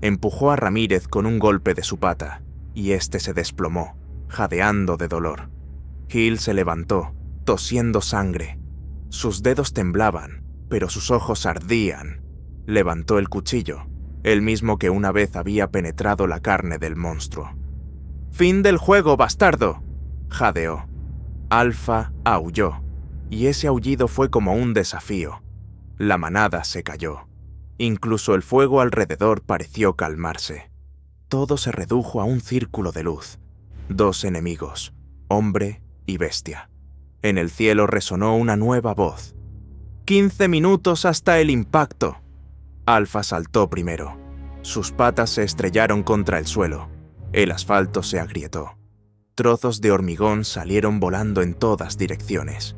Empujó a Ramírez con un golpe de su pata, y este se desplomó, jadeando de dolor. Hill se levantó, tosiendo sangre. Sus dedos temblaban, pero sus ojos ardían. Levantó el cuchillo, el mismo que una vez había penetrado la carne del monstruo. «¡Fin del juego, bastardo!», jadeó. Alfa aulló, y ese aullido fue como un desafío. La manada se cayó. Incluso el fuego alrededor pareció calmarse. Todo se redujo a un círculo de luz. 2 enemigos, hombre y bestia. En el cielo resonó una nueva voz. 15 minutos hasta el impacto. Alfa saltó primero. Sus patas se estrellaron contra el suelo. El asfalto se agrietó. Trozos de hormigón salieron volando en todas direcciones.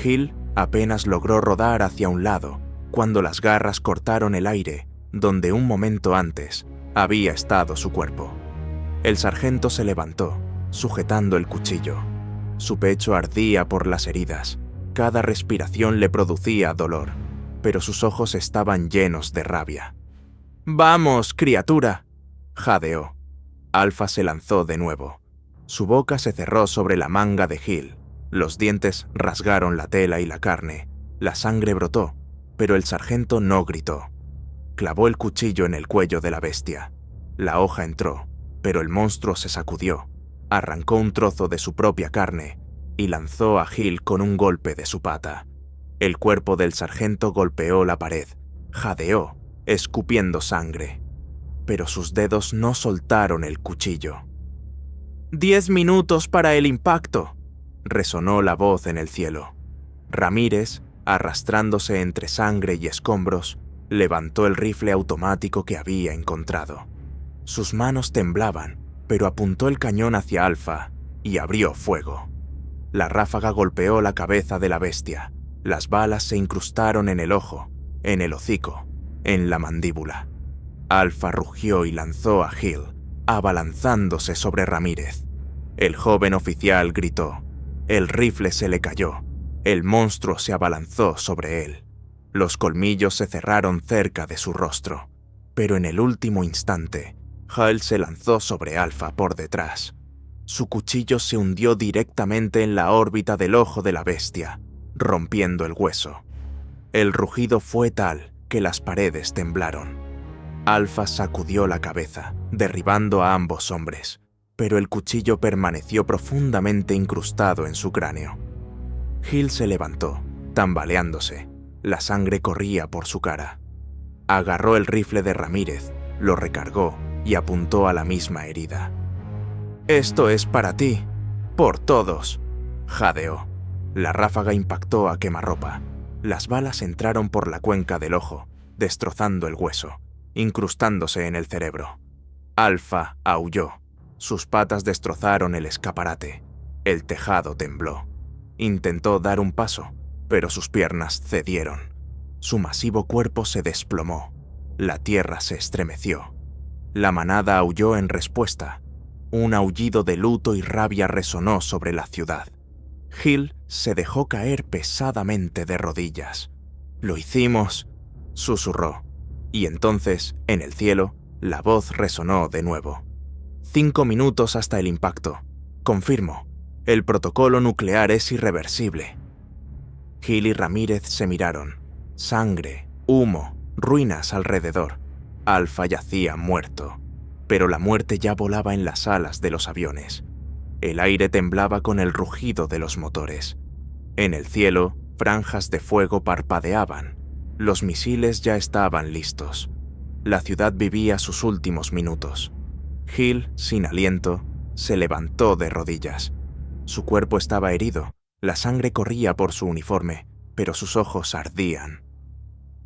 Hill apenas logró rodar hacia un lado cuando las garras cortaron el aire donde un momento antes había estado su cuerpo. El sargento se levantó, sujetando el cuchillo. Su pecho ardía por las heridas. Cada respiración le producía dolor, pero sus ojos estaban llenos de rabia. «¡Vamos, criatura!», jadeó. Alfa se lanzó de nuevo. Su boca se cerró sobre la manga de Hill. Los dientes rasgaron la tela y la carne. La sangre brotó, pero el sargento no gritó. Clavó el cuchillo en el cuello de la bestia. La hoja entró, pero el monstruo se sacudió. Arrancó un trozo de su propia carne y lanzó a Hill con un golpe de su pata. El cuerpo del sargento golpeó la pared, jadeó, escupiendo sangre, pero sus dedos no soltaron el cuchillo. 10 minutos para el impacto, resonó la voz en el cielo. Ramírez, arrastrándose entre sangre y escombros, Levantó el rifle automático que había encontrado. Sus manos temblaban, pero apuntó el cañón hacia Alpha y abrió fuego. La ráfaga golpeó la cabeza de la bestia. Las balas se incrustaron en el ojo, en el hocico, en la mandíbula. Alpha rugió y lanzó a Hill, abalanzándose sobre Ramírez. El joven oficial gritó. El rifle se le cayó. El monstruo se abalanzó sobre él. Los colmillos se cerraron cerca de su rostro, pero en el último instante, Hill se lanzó sobre Alpha por detrás. Su cuchillo se hundió directamente en la órbita del ojo de la bestia, rompiendo el hueso. El rugido fue tal que las paredes temblaron. Alpha sacudió la cabeza, derribando a ambos hombres, pero el cuchillo permaneció profundamente incrustado en su cráneo. Hill se levantó, tambaleándose. La sangre corría por su cara. Agarró el rifle de Ramírez, lo recargó y apuntó a la misma herida. «Esto es para ti, por todos», jadeó. La ráfaga impactó a quemarropa. Las balas entraron por la cuenca del ojo, destrozando el hueso, incrustándose en el cerebro. Alpha aulló. Sus patas destrozaron el escaparate. El tejado tembló. Intentó dar un paso, pero sus piernas cedieron. Su masivo cuerpo se desplomó. La tierra se estremeció. La manada aulló en respuesta. Un aullido de luto y rabia resonó sobre la ciudad. Hill se dejó caer pesadamente de rodillas. «Lo hicimos», susurró. Y entonces, en el cielo, la voz resonó de nuevo. 5 minutos hasta el impacto. Confirmo. El protocolo nuclear es irreversible. Hill y Ramírez se miraron. Sangre, humo, ruinas alrededor. Alpha yacía muerto, pero la muerte ya volaba en las alas de los aviones. El aire temblaba con el rugido de los motores. En el cielo, franjas de fuego parpadeaban. Los misiles ya estaban listos. La ciudad vivía sus últimos minutos. Hill, sin aliento, se levantó de rodillas. Su cuerpo estaba herido, la sangre corría por su uniforme, pero sus ojos ardían.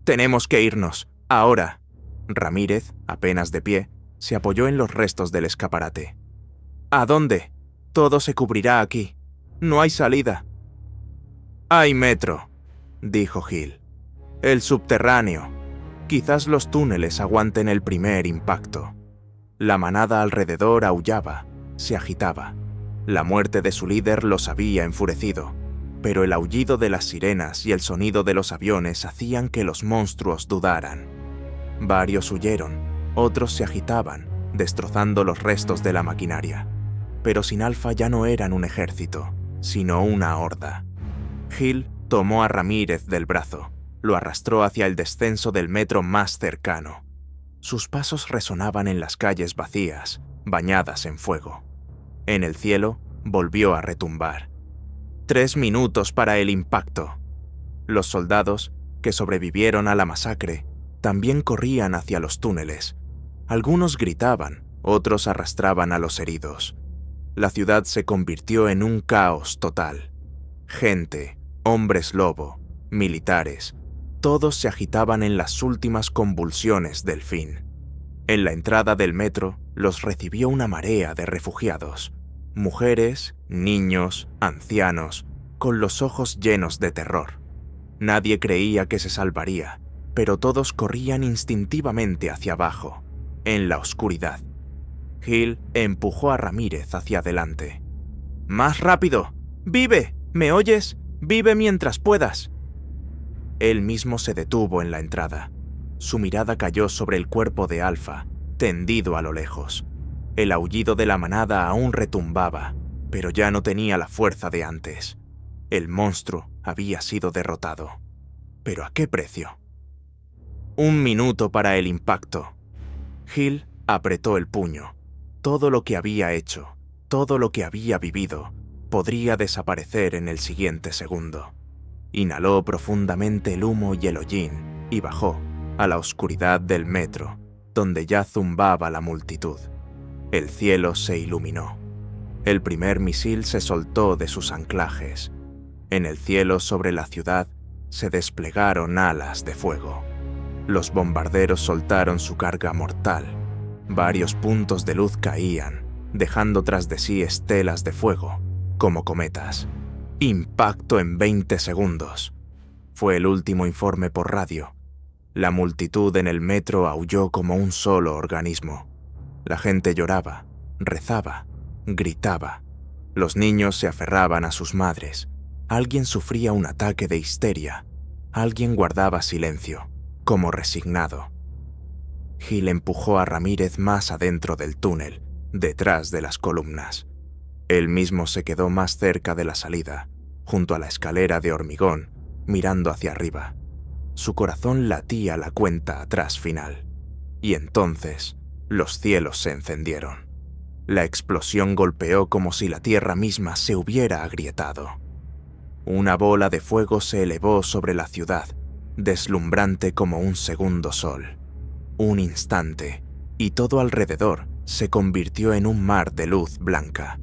«Tenemos que irnos, ahora». Ramírez, apenas de pie, se apoyó en los restos del escaparate. «¿A dónde? Todo se cubrirá aquí. No hay salida». «Hay metro», dijo Hill. «El subterráneo. Quizás los túneles aguanten el primer impacto». La manada alrededor aullaba, se agitaba. La muerte de su líder los había enfurecido, pero el aullido de las sirenas y el sonido de los aviones hacían que los monstruos dudaran. Varios huyeron, otros se agitaban, destrozando los restos de la maquinaria. Pero sin Alpha ya no eran un ejército, sino una horda. Hill tomó a Ramírez del brazo, lo arrastró hacia el descenso del metro más cercano. Sus pasos resonaban en las calles vacías, bañadas en fuego. En el cielo volvió a retumbar. 3 minutos para el impacto. Los soldados, que sobrevivieron a la masacre, también corrían hacia los túneles. Algunos gritaban, otros arrastraban a los heridos. La ciudad se convirtió en un caos total. Gente, hombres lobo, militares, todos se agitaban en las últimas convulsiones del fin. En la entrada del metro los recibió una marea de refugiados. Mujeres, niños, ancianos, con los ojos llenos de terror. Nadie creía que se salvaría, pero todos corrían instintivamente hacia abajo, en la oscuridad. Hill empujó a Ramírez hacia adelante. «¡Más rápido! ¡Vive! ¿Me oyes? ¡Vive mientras puedas!». Él mismo se detuvo en la entrada. Su mirada cayó sobre el cuerpo de Alpha, tendido a lo lejos. El aullido de la manada aún retumbaba, pero ya no tenía la fuerza de antes. El monstruo había sido derrotado. ¿Pero a qué precio? 1 minuto para el impacto. Hill apretó el puño. Todo lo que había hecho, todo lo que había vivido, podría desaparecer en el siguiente segundo. Inhaló profundamente el humo y el hollín y bajó a la oscuridad del metro, donde ya zumbaba la multitud. El cielo se iluminó. El primer misil se soltó de sus anclajes. En el cielo sobre la ciudad se desplegaron alas de fuego. Los bombarderos soltaron su carga mortal. Varios puntos de luz caían, dejando tras de sí estelas de fuego, como cometas. Impacto en 20 segundos. Fue el último informe por radio. La multitud en el metro aulló como un solo organismo. La gente lloraba, rezaba, gritaba. Los niños se aferraban a sus madres. Alguien sufría un ataque de histeria. Alguien guardaba silencio, como resignado. Hill empujó a Ramírez más adentro del túnel, detrás de las columnas. Él mismo se quedó más cerca de la salida, junto a la escalera de hormigón, mirando hacia arriba. Su corazón latía la cuenta atrás final. Y entonces, los cielos se encendieron. La explosión golpeó como si la tierra misma se hubiera agrietado. Una bola de fuego se elevó sobre la ciudad, deslumbrante como un segundo sol. Un instante, y todo alrededor se convirtió en un mar de luz blanca.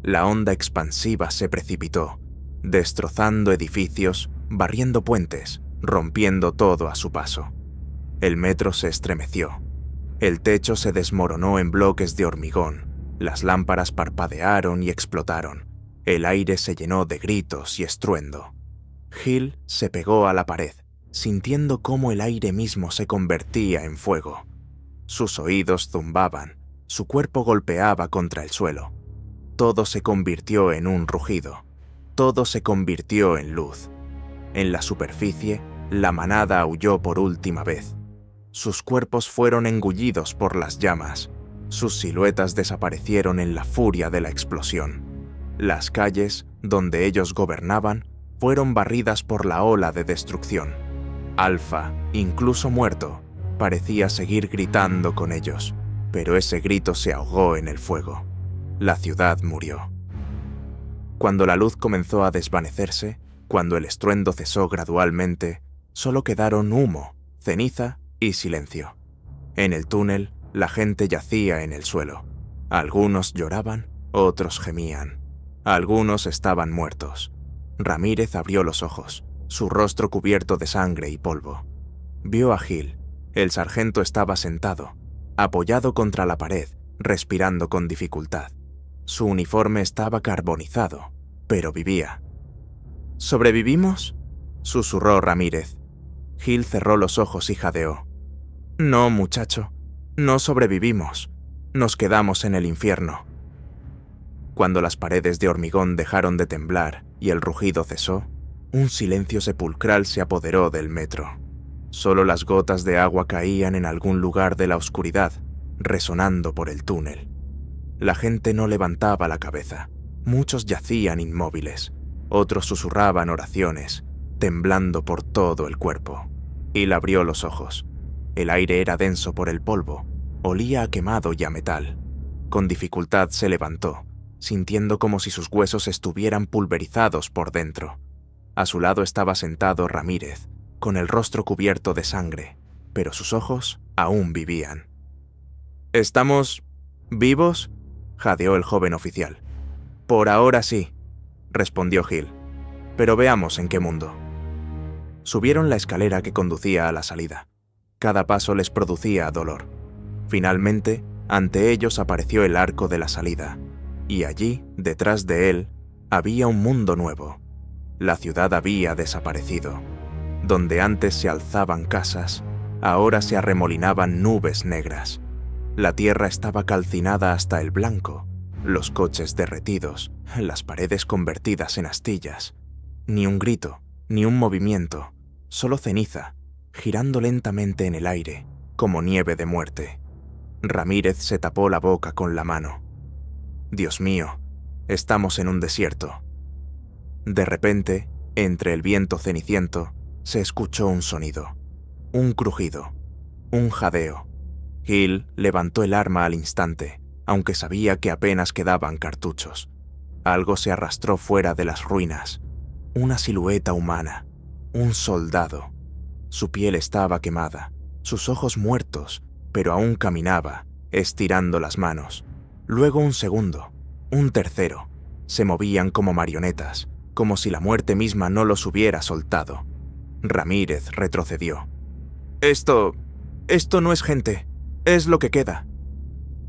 La onda expansiva se precipitó, destrozando edificios, barriendo puentes, rompiendo todo a su paso. El metro se estremeció. El techo se desmoronó en bloques de hormigón. Las lámparas parpadearon y explotaron. El aire se llenó de gritos y estruendo. Hill se pegó a la pared, sintiendo cómo el aire mismo se convertía en fuego. Sus oídos zumbaban, su cuerpo golpeaba contra el suelo. Todo se convirtió en un rugido. Todo se convirtió en luz. En la superficie, la manada aulló por última vez. Sus cuerpos fueron engullidos por las llamas. Sus siluetas desaparecieron en la furia de la explosión. Las calles, donde ellos gobernaban, fueron barridas por la ola de destrucción. Alpha, incluso muerto, parecía seguir gritando con ellos, pero ese grito se ahogó en el fuego. La ciudad murió. Cuando la luz comenzó a desvanecerse, cuando el estruendo cesó gradualmente, solo quedaron humo, ceniza y silencio. En el túnel, la gente yacía en el suelo. Algunos lloraban, otros gemían. Algunos estaban muertos. Ramírez abrió los ojos, su rostro cubierto de sangre y polvo. Vio a Hill. El sargento estaba sentado, apoyado contra la pared, respirando con dificultad. Su uniforme estaba carbonizado, pero vivía. ¿Sobrevivimos?, susurró Ramírez. Hill cerró los ojos y jadeó. No, muchacho, no sobrevivimos. Nos quedamos en el infierno. Cuando las paredes de hormigón dejaron de temblar y el rugido cesó, un silencio sepulcral se apoderó del metro. Solo las gotas de agua caían en algún lugar de la oscuridad, resonando por el túnel. La gente no levantaba la cabeza. Muchos yacían inmóviles. Otros susurraban oraciones, temblando por todo el cuerpo. Hill abrió los ojos. El aire era denso por el polvo. Olía a quemado y a metal. Con dificultad se levantó, sintiendo como si sus huesos estuvieran pulverizados por dentro. A su lado estaba sentado Ramírez, con el rostro cubierto de sangre, pero sus ojos aún vivían. ¿Estamos vivos?, jadeó el joven oficial. Por ahora sí, respondió Hill, pero veamos en qué mundo. Subieron la escalera que conducía a la salida. Cada paso les producía dolor. Finalmente, ante ellos apareció el arco de la salida, y allí, detrás de él, había un mundo nuevo. La ciudad había desaparecido. Donde antes se alzaban casas, ahora se arremolinaban nubes negras. La tierra estaba calcinada hasta el blanco, los coches derretidos, las paredes convertidas en astillas. Ni un grito, ni un movimiento, solo ceniza, girando lentamente en el aire, como nieve de muerte. Ramírez se tapó la boca con la mano. Dios mío, estamos en un desierto. De repente, entre el viento ceniciento, se escuchó un sonido, un crujido, un jadeo. Hill levantó el arma al instante, aunque sabía que apenas quedaban cartuchos. Algo se arrastró fuera de las ruinas. Una silueta humana, un soldado. Su piel estaba quemada, sus ojos muertos, pero aún caminaba, estirando las manos. Luego un segundo, un tercero. Se movían como marionetas, como si la muerte misma no los hubiera soltado. Ramírez retrocedió. Esto no es gente, es lo que queda.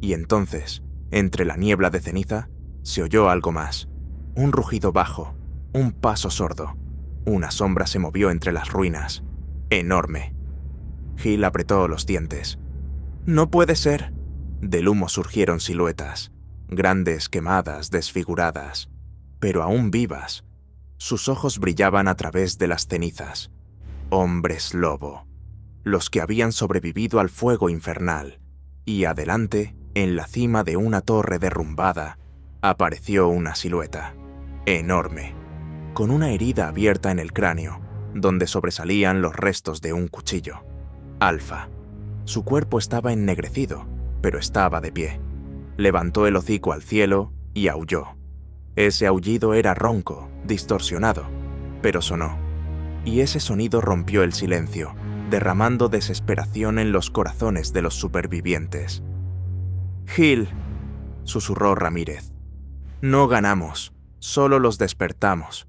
Y entonces, entre la niebla de ceniza, se oyó algo más. Un rugido bajo, un paso sordo. Una sombra se movió entre las ruinas. Enorme. Hill apretó los dientes. No puede ser. Del humo surgieron siluetas, grandes, quemadas, desfiguradas, pero aún vivas. Sus ojos brillaban a través de las cenizas. Hombres lobo, los que habían sobrevivido al fuego infernal. Y adelante, en la cima de una torre derrumbada, apareció una silueta, enorme, con una herida abierta en el cráneo, donde sobresalían los restos de un cuchillo. Alfa. Su cuerpo estaba ennegrecido, pero estaba de pie. Levantó el hocico al cielo y aulló. Ese aullido era ronco, distorsionado, pero sonó. Y ese sonido rompió el silencio, derramando desesperación en los corazones de los supervivientes. «Hill», susurró Ramírez. «No ganamos, solo los despertamos».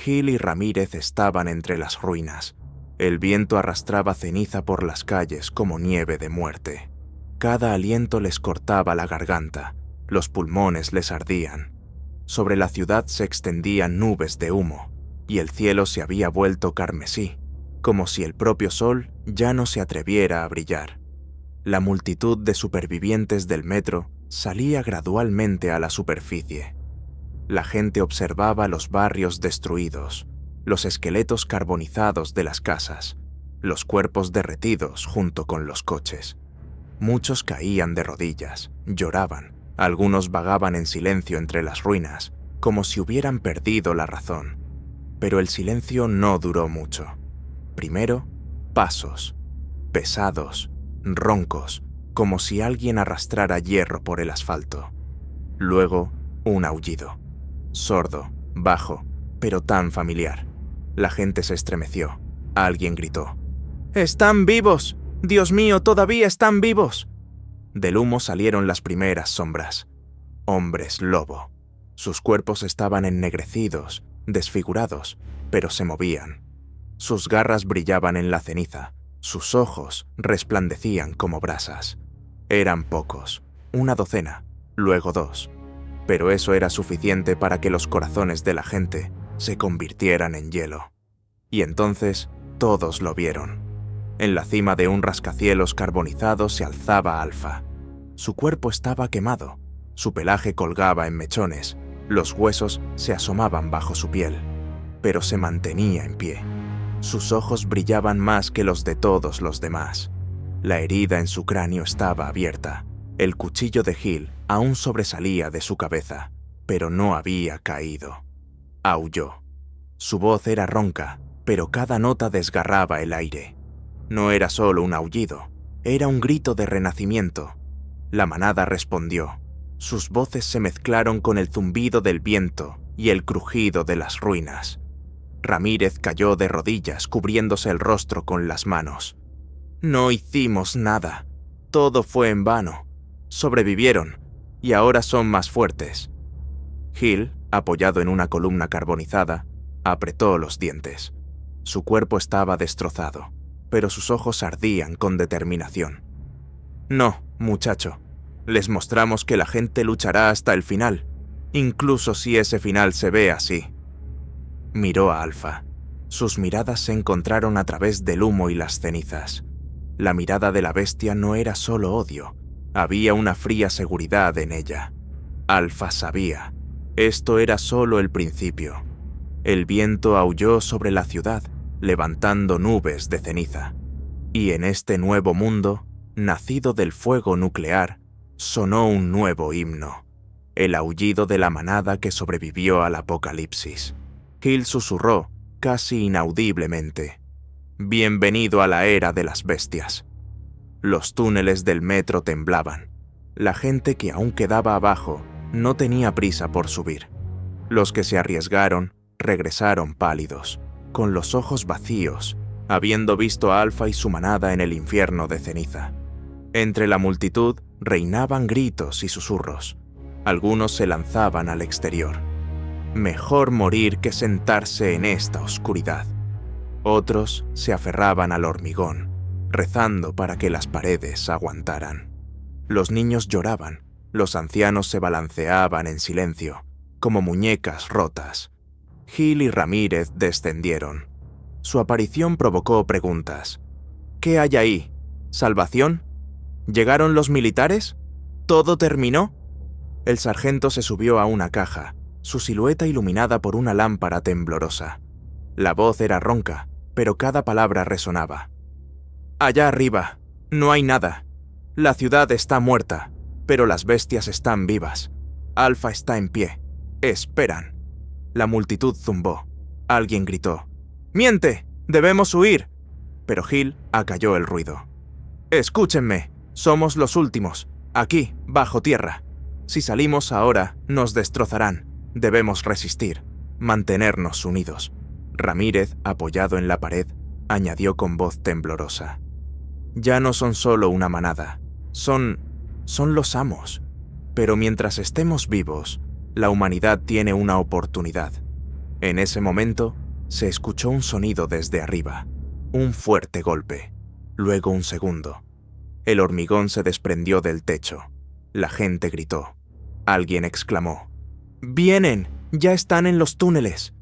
Hill y Ramírez estaban entre las ruinas. El viento arrastraba ceniza por las calles como nieve de muerte. Cada aliento les cortaba la garganta, los pulmones les ardían. Sobre la ciudad se extendían nubes de humo, y el cielo se había vuelto carmesí, como si el propio sol ya no se atreviera a brillar. La multitud de supervivientes del metro salía gradualmente a la superficie. La gente observaba los barrios destruidos, los esqueletos carbonizados de las casas, los cuerpos derretidos junto con los coches. Muchos caían de rodillas, lloraban, algunos vagaban en silencio entre las ruinas, como si hubieran perdido la razón. Pero el silencio no duró mucho. Primero, pasos, pesados, roncos, como si alguien arrastrara hierro por el asfalto. Luego, un aullido, sordo, bajo, pero tan familiar. La gente se estremeció. Alguien gritó: «¡Están vivos! ¡Dios mío, todavía están vivos!». Del humo salieron las primeras sombras. Hombres lobo. Sus cuerpos estaban ennegrecidos, desfigurados, pero se movían. Sus garras brillaban en la ceniza, sus ojos resplandecían como brasas. Eran pocos, una docena, luego 2, pero eso era suficiente para que los corazones de la gente se convirtieran en hielo. Y entonces todos lo vieron. En la cima de un rascacielos carbonizado se alzaba Alfa. Su cuerpo estaba quemado, su pelaje colgaba en mechones, los huesos se asomaban bajo su piel, pero se mantenía en pie. Sus ojos brillaban más que los de todos los demás. La herida en su cráneo estaba abierta. El cuchillo de Hill aún sobresalía de su cabeza, pero no había caído. Aulló. Su voz era ronca, pero cada nota desgarraba el aire. No era solo un aullido, era un grito de renacimiento. La manada respondió. Sus voces se mezclaron con el zumbido del viento y el crujido de las ruinas. Ramírez cayó de rodillas, cubriéndose el rostro con las manos. «No hicimos nada. Todo fue en vano. Sobrevivieron, y ahora son más fuertes». Hill, apoyado en una columna carbonizada, apretó los dientes. Su cuerpo estaba destrozado, pero sus ojos ardían con determinación. «No, muchacho. Les mostramos que la gente luchará hasta el final, incluso si ese final se ve así». Miró a Alfa. Sus miradas se encontraron a través del humo y las cenizas. La mirada de la bestia no era solo odio, había una fría seguridad en ella. Alfa sabía. Esto era solo el principio. El viento aulló sobre la ciudad, levantando nubes de ceniza. Y en este nuevo mundo, nacido del fuego nuclear, sonó un nuevo himno, el aullido de la manada que sobrevivió al apocalipsis. Hill susurró, casi inaudiblemente: «Bienvenido a la era de las bestias». Los túneles del metro temblaban. La gente que aún quedaba abajo no tenía prisa por subir. Los que se arriesgaron regresaron pálidos, con los ojos vacíos, habiendo visto a Alfa y su manada en el infierno de ceniza. Entre la multitud reinaban gritos y susurros. Algunos se lanzaban al exterior. Mejor morir que sentarse en esta oscuridad. Otros se aferraban al hormigón, rezando para que las paredes aguantaran. Los niños lloraban, los ancianos se balanceaban en silencio, como muñecas rotas. Hill y Ramírez descendieron. Su aparición provocó preguntas. ¿Qué hay ahí? ¿Salvación? ¿Llegaron los militares? ¿Todo terminó? El sargento se subió a una caja, su silueta iluminada por una lámpara temblorosa. La voz era ronca, pero cada palabra resonaba. Allá arriba, no hay nada. La ciudad está muerta, pero las bestias están vivas. Alfa está en pie. Esperan. La multitud zumbó. Alguien gritó. ¡Miente! ¡Debemos huir! Pero Hill acalló el ruido. Escúchenme, somos los últimos, aquí, bajo tierra. Si salimos ahora, nos destrozarán. Debemos resistir, mantenernos unidos. Ramírez, apoyado en la pared, añadió con voz temblorosa. Ya no son solo una manada, son los amos. Pero mientras estemos vivos, la humanidad tiene una oportunidad. En ese momento, se escuchó un sonido desde arriba, un fuerte golpe, luego un segundo. El hormigón se desprendió del techo. La gente gritó. Alguien exclamó. ¡Vienen! ¡Ya están en los túneles!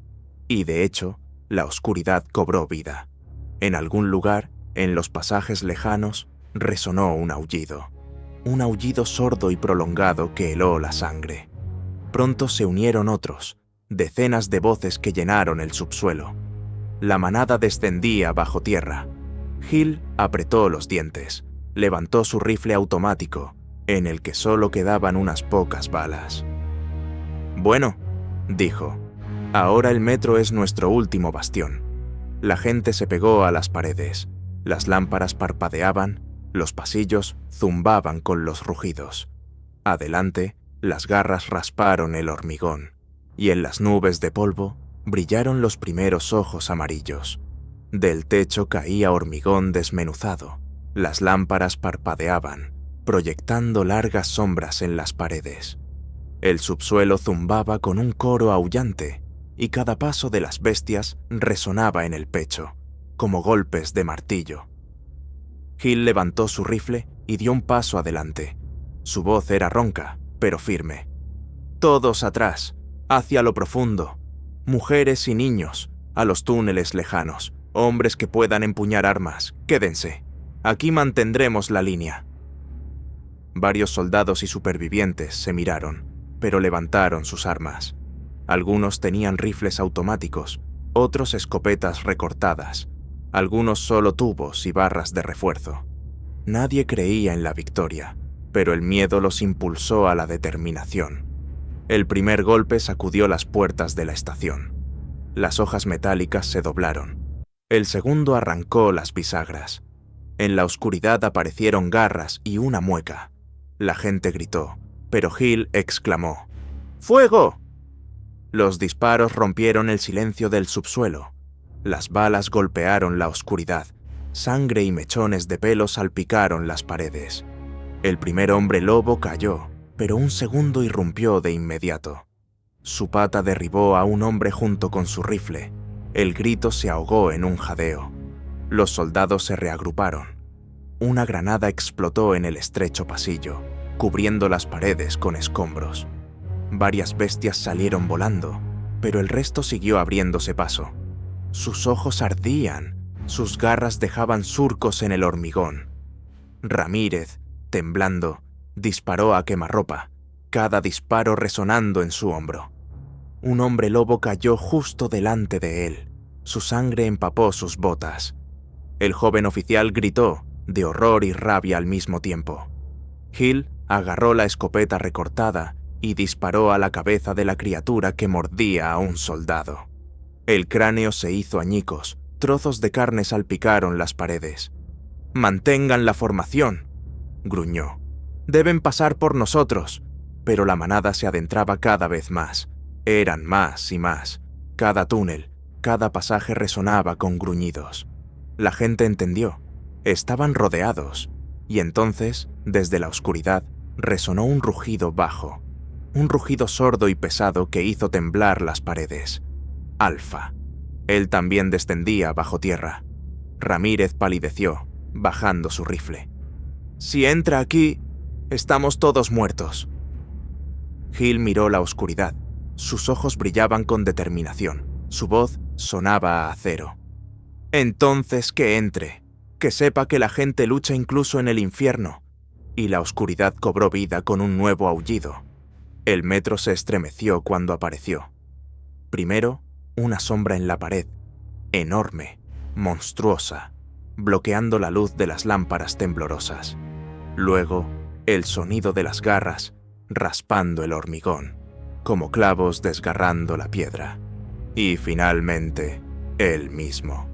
Y de hecho, la oscuridad cobró vida. En algún lugar, en los pasajes lejanos, resonó un aullido sordo y prolongado que heló la sangre. Pronto se unieron otros, decenas de voces que llenaron el subsuelo. La manada descendía bajo tierra. Hill apretó los dientes, levantó su rifle automático, en el que solo quedaban unas pocas balas. Bueno, dijo, ahora el metro es nuestro último bastión. La gente se pegó a las paredes, las lámparas parpadeaban, los pasillos zumbaban con los rugidos. Adelante, las garras rasparon el hormigón, y en las nubes de polvo brillaron los primeros ojos amarillos. Del techo caía hormigón desmenuzado, las lámparas parpadeaban, proyectando largas sombras en las paredes. El subsuelo zumbaba con un coro aullante, y cada paso de las bestias resonaba en el pecho, como golpes de martillo. Hill levantó su rifle y dio un paso adelante. Su voz era ronca, pero firme. Todos atrás, hacia lo profundo. Mujeres y niños, a los túneles lejanos. Hombres que puedan empuñar armas, quédense. Aquí mantendremos la línea. Varios soldados y supervivientes se miraron, pero levantaron sus armas. Algunos tenían rifles automáticos, otros escopetas recortadas, algunos solo tubos y barras de refuerzo. Nadie creía en la victoria, pero el miedo los impulsó a la determinación. El primer golpe sacudió las puertas de la estación. Las hojas metálicas se doblaron. El segundo arrancó las bisagras. En la oscuridad aparecieron garras y una mueca. La gente gritó, pero Hill exclamó: ¡Fuego! Los disparos rompieron el silencio del subsuelo. Las balas golpearon la oscuridad. Sangre y mechones de pelo salpicaron las paredes. El primer hombre lobo cayó, pero un segundo irrumpió de inmediato. Su pata derribó a un hombre junto con su rifle. El grito se ahogó en un jadeo. Los soldados se reagruparon. Una granada explotó en el estrecho pasillo, cubriendo las paredes con escombros. Varias bestias salieron volando, pero el resto siguió abriéndose paso. Sus ojos ardían, sus garras dejaban surcos en el hormigón. Ramírez, temblando, disparó a quemarropa, cada disparo resonando en su hombro. Un hombre lobo cayó justo delante de él. Su sangre empapó sus botas. El joven oficial gritó, de horror y rabia al mismo tiempo. Hill agarró la escopeta recortada y disparó a la cabeza de la criatura que mordía a un soldado. El cráneo se hizo añicos, trozos de carne salpicaron las paredes. «¡Mantengan la formación!», gruñó. «Deben pasar por nosotros». Pero la manada se adentraba cada vez más. Eran más y más. Cada túnel, cada pasaje resonaba con gruñidos. La gente entendió. Estaban rodeados. Y entonces, desde la oscuridad, resonó un rugido bajo. Un rugido sordo y pesado que hizo temblar las paredes. Alfa. Él también descendía bajo tierra. Ramírez palideció, bajando su rifle. «Si entra aquí, estamos todos muertos». Hill miró la oscuridad. Sus ojos brillaban con determinación. Su voz sonaba a acero. «Entonces que entre. Que sepa que la gente lucha incluso en el infierno». Y la oscuridad cobró vida con un nuevo aullido. El metro se estremeció cuando apareció. Primero, una sombra en la pared, enorme, monstruosa, bloqueando la luz de las lámparas temblorosas. Luego, el sonido de las garras raspando el hormigón, como clavos desgarrando la piedra. Y finalmente, él mismo,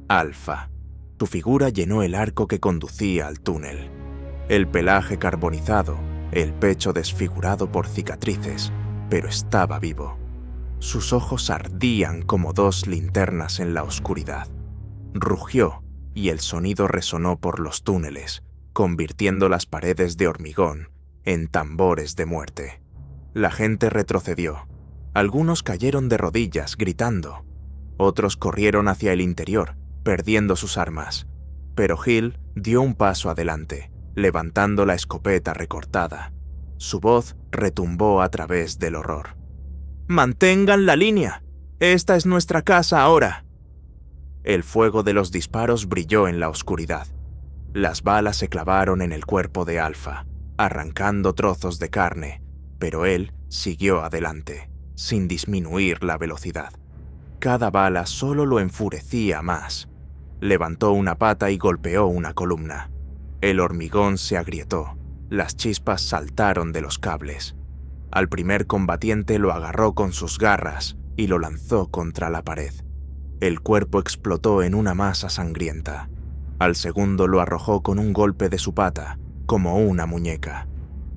Alfa. Su figura llenó el arco que conducía al túnel. El pelaje carbonizado, el pecho desfigurado por cicatrices, pero estaba vivo. Sus ojos ardían como dos linternas en la oscuridad. Rugió y el sonido resonó por los túneles, convirtiendo las paredes de hormigón en tambores de muerte. La gente retrocedió. Algunos cayeron de rodillas, gritando. Otros corrieron hacia el interior, perdiendo sus armas. Pero Hill dio un paso adelante, levantando la escopeta recortada. Su voz retumbó a través del horror. «¡Mantengan la línea! ¡Esta es nuestra casa ahora!». El fuego de los disparos brilló en la oscuridad. Las balas se clavaron en el cuerpo de Alfa, arrancando trozos de carne, pero él siguió adelante, sin disminuir la velocidad. Cada bala solo lo enfurecía más. Levantó una pata y golpeó una columna. El hormigón se agrietó, las chispas saltaron de los cables. Al primer combatiente lo agarró con sus garras y lo lanzó contra la pared. El cuerpo explotó en una masa sangrienta. Al segundo lo arrojó con un golpe de su pata, como una muñeca.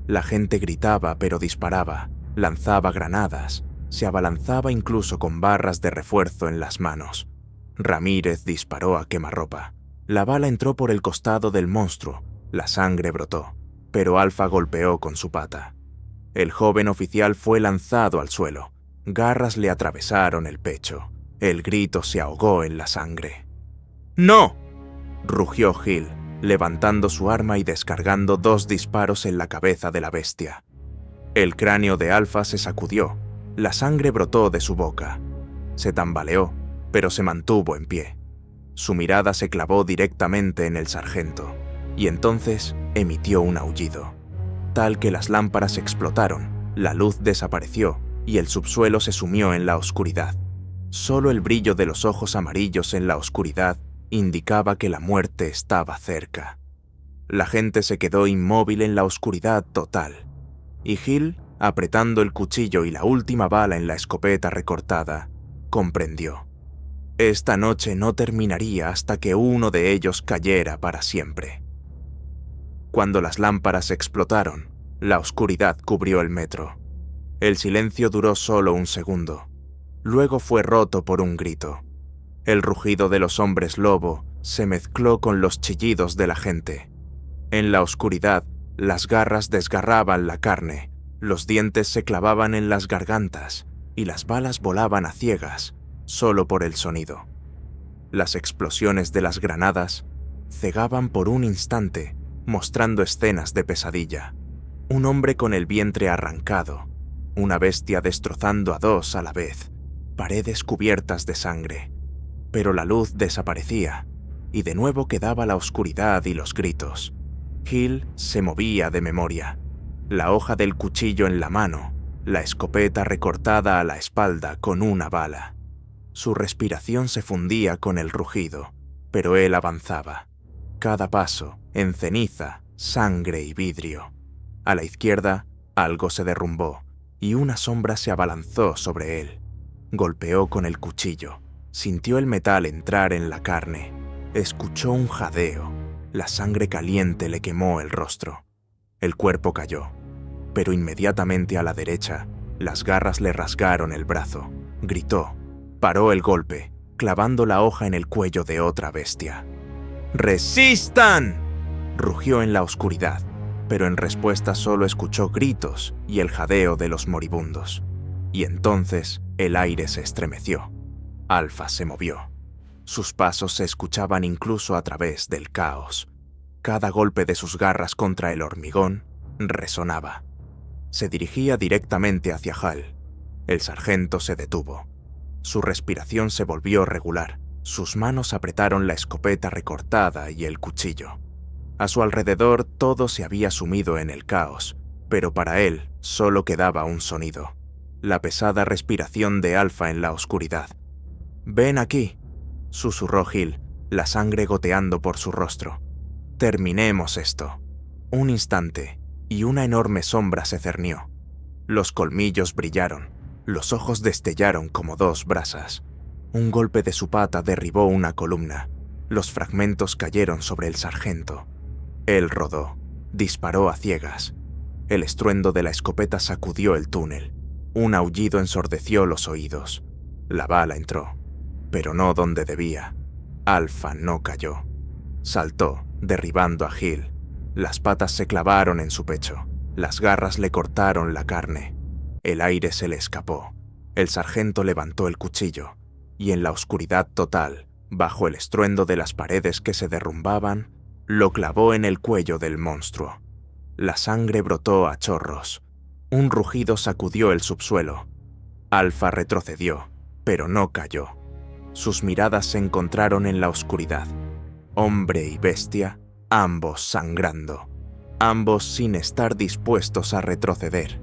La gente gritaba pero disparaba, lanzaba granadas, se abalanzaba incluso con barras de refuerzo en las manos. Ramírez disparó a quemarropa. La bala entró por el costado del monstruo, la sangre brotó, pero Alfa golpeó con su pata. El joven oficial fue lanzado al suelo. Garras le atravesaron el pecho. El grito se ahogó en la sangre. «¡No!», rugió Hill, levantando su arma y descargando 2 disparos en la cabeza de la bestia. El cráneo de Alfa se sacudió. La sangre brotó de su boca. Se tambaleó, pero se mantuvo en pie. Su mirada se clavó directamente en el sargento, y entonces emitió un aullido, tal que las lámparas explotaron, la luz desapareció y el subsuelo se sumió en la oscuridad. Solo el brillo de los ojos amarillos en la oscuridad indicaba que la muerte estaba cerca. La gente se quedó inmóvil en la oscuridad total, y Hill, apretando el cuchillo y la última bala en la escopeta recortada, comprendió. Esta noche no terminaría hasta que uno de ellos cayera para siempre. Cuando las lámparas explotaron, la oscuridad cubrió el metro. El silencio duró solo un segundo. Luego fue roto por un grito. El rugido de los hombres lobo se mezcló con los chillidos de la gente. En la oscuridad, las garras desgarraban la carne, los dientes se clavaban en las gargantas y las balas volaban a ciegas, solo por el sonido. Las explosiones de las granadas cegaban por un instante, mostrando escenas de pesadilla. Un hombre con el vientre arrancado, una bestia destrozando a 2 a la vez, paredes cubiertas de sangre. Pero la luz desaparecía, y de nuevo quedaba la oscuridad y los gritos. Hill se movía de memoria, la hoja del cuchillo en la mano, la escopeta recortada a la espalda con una bala. Su respiración se fundía con el rugido, pero él avanzaba. Cada paso, en ceniza, sangre y vidrio. A la izquierda, algo se derrumbó, y una sombra se abalanzó sobre él. Golpeó con el cuchillo, sintió el metal entrar en la carne, escuchó un jadeo, la sangre caliente le quemó el rostro. El cuerpo cayó, pero inmediatamente a la derecha, las garras le rasgaron el brazo. Gritó, paró el golpe, clavando la hoja en el cuello de otra bestia. ¡Resistan!, rugió en la oscuridad, pero en respuesta solo escuchó gritos y el jadeo de los moribundos. Y entonces el aire se estremeció. Alfa se movió. Sus pasos se escuchaban incluso a través del caos. Cada golpe de sus garras contra el hormigón resonaba. Se dirigía directamente hacia Hal. El sargento se detuvo. Su respiración se volvió regular. Sus manos apretaron la escopeta recortada y el cuchillo. A su alrededor todo se había sumido en el caos, pero para él solo quedaba un sonido: la pesada respiración de Alfa en la oscuridad. «Ven aquí», susurró Hill, la sangre goteando por su rostro. «Terminemos esto». Un instante, y una enorme sombra se cernió. Los colmillos brillaron, los ojos destellaron como dos brasas. Un golpe de su pata derribó una columna. Los fragmentos cayeron sobre el sargento. Él rodó, disparó a ciegas. El estruendo de la escopeta sacudió el túnel. Un aullido ensordeció los oídos. La bala entró, pero no donde debía. Alfa no cayó. Saltó, derribando a Hill. Las patas se clavaron en su pecho. Las garras le cortaron la carne. El aire se le escapó. El sargento levantó el cuchillo, y en la oscuridad total, bajo el estruendo de las paredes que se derrumbaban, lo clavó en el cuello del monstruo. La sangre brotó a chorros. Un rugido sacudió el subsuelo. Alfa retrocedió, pero no cayó. Sus miradas se encontraron en la oscuridad. Hombre y bestia, ambos sangrando, ambos sin estar dispuestos a retroceder.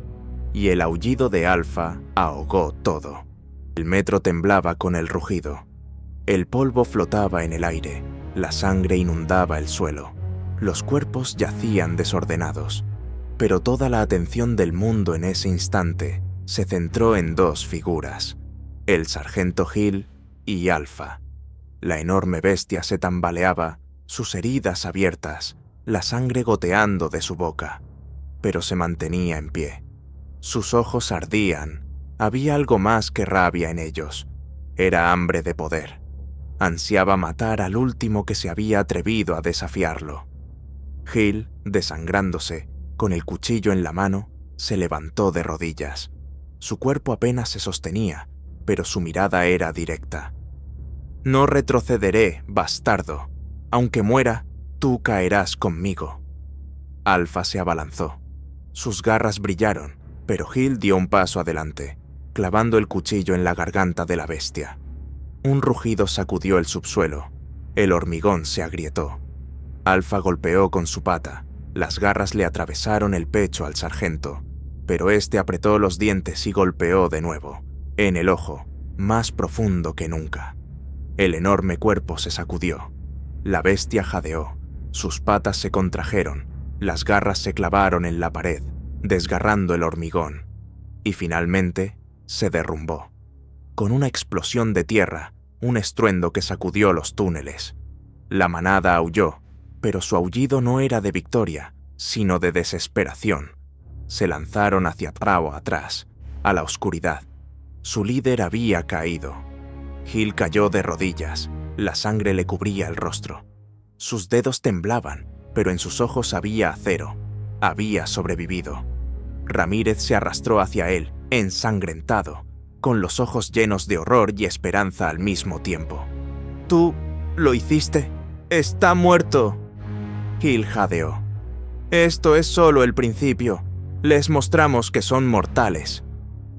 Y el aullido de Alfa ahogó todo. El metro temblaba con el rugido. El polvo flotaba en el aire. La sangre inundaba el suelo. Los cuerpos yacían desordenados. Pero toda la atención del mundo en ese instante se centró en dos figuras: el sargento Hill y Alfa. La enorme bestia se tambaleaba, sus heridas abiertas, la sangre goteando de su boca, pero se mantenía en pie. Sus ojos ardían. Había algo más que rabia en ellos. Era hambre de poder. Ansiaba matar al último que se había atrevido a desafiarlo. Hill, desangrándose, con el cuchillo en la mano, se levantó de rodillas. Su cuerpo apenas se sostenía, pero su mirada era directa. «No retrocederé, bastardo. Aunque muera, tú caerás conmigo». Alfa se abalanzó. Sus garras brillaron, pero Hill dio un paso adelante, clavando el cuchillo en la garganta de la bestia. Un rugido sacudió el subsuelo. El hormigón se agrietó. Alfa golpeó con su pata. Las garras le atravesaron el pecho al sargento, pero este apretó los dientes y golpeó de nuevo, en el ojo, más profundo que nunca. El enorme cuerpo se sacudió. La bestia jadeó. Sus patas se contrajeron. Las garras se clavaron en la pared, desgarrando el hormigón. Y finalmente se derrumbó. Con una explosión de tierra, un estruendo que sacudió los túneles. La manada aulló, pero su aullido no era de victoria, sino de desesperación. Se lanzaron hacia atrás, a la oscuridad. Su líder había caído. Hill cayó de rodillas, la sangre le cubría el rostro. Sus dedos temblaban, pero en sus ojos había acero. Había sobrevivido. Ramírez se arrastró hacia él, ensangrentado, con los ojos llenos de horror y esperanza al mismo tiempo. «¿Tú lo hiciste? ¡Está muerto!». Hill jadeó. «Esto es solo el principio. Les mostramos que son mortales».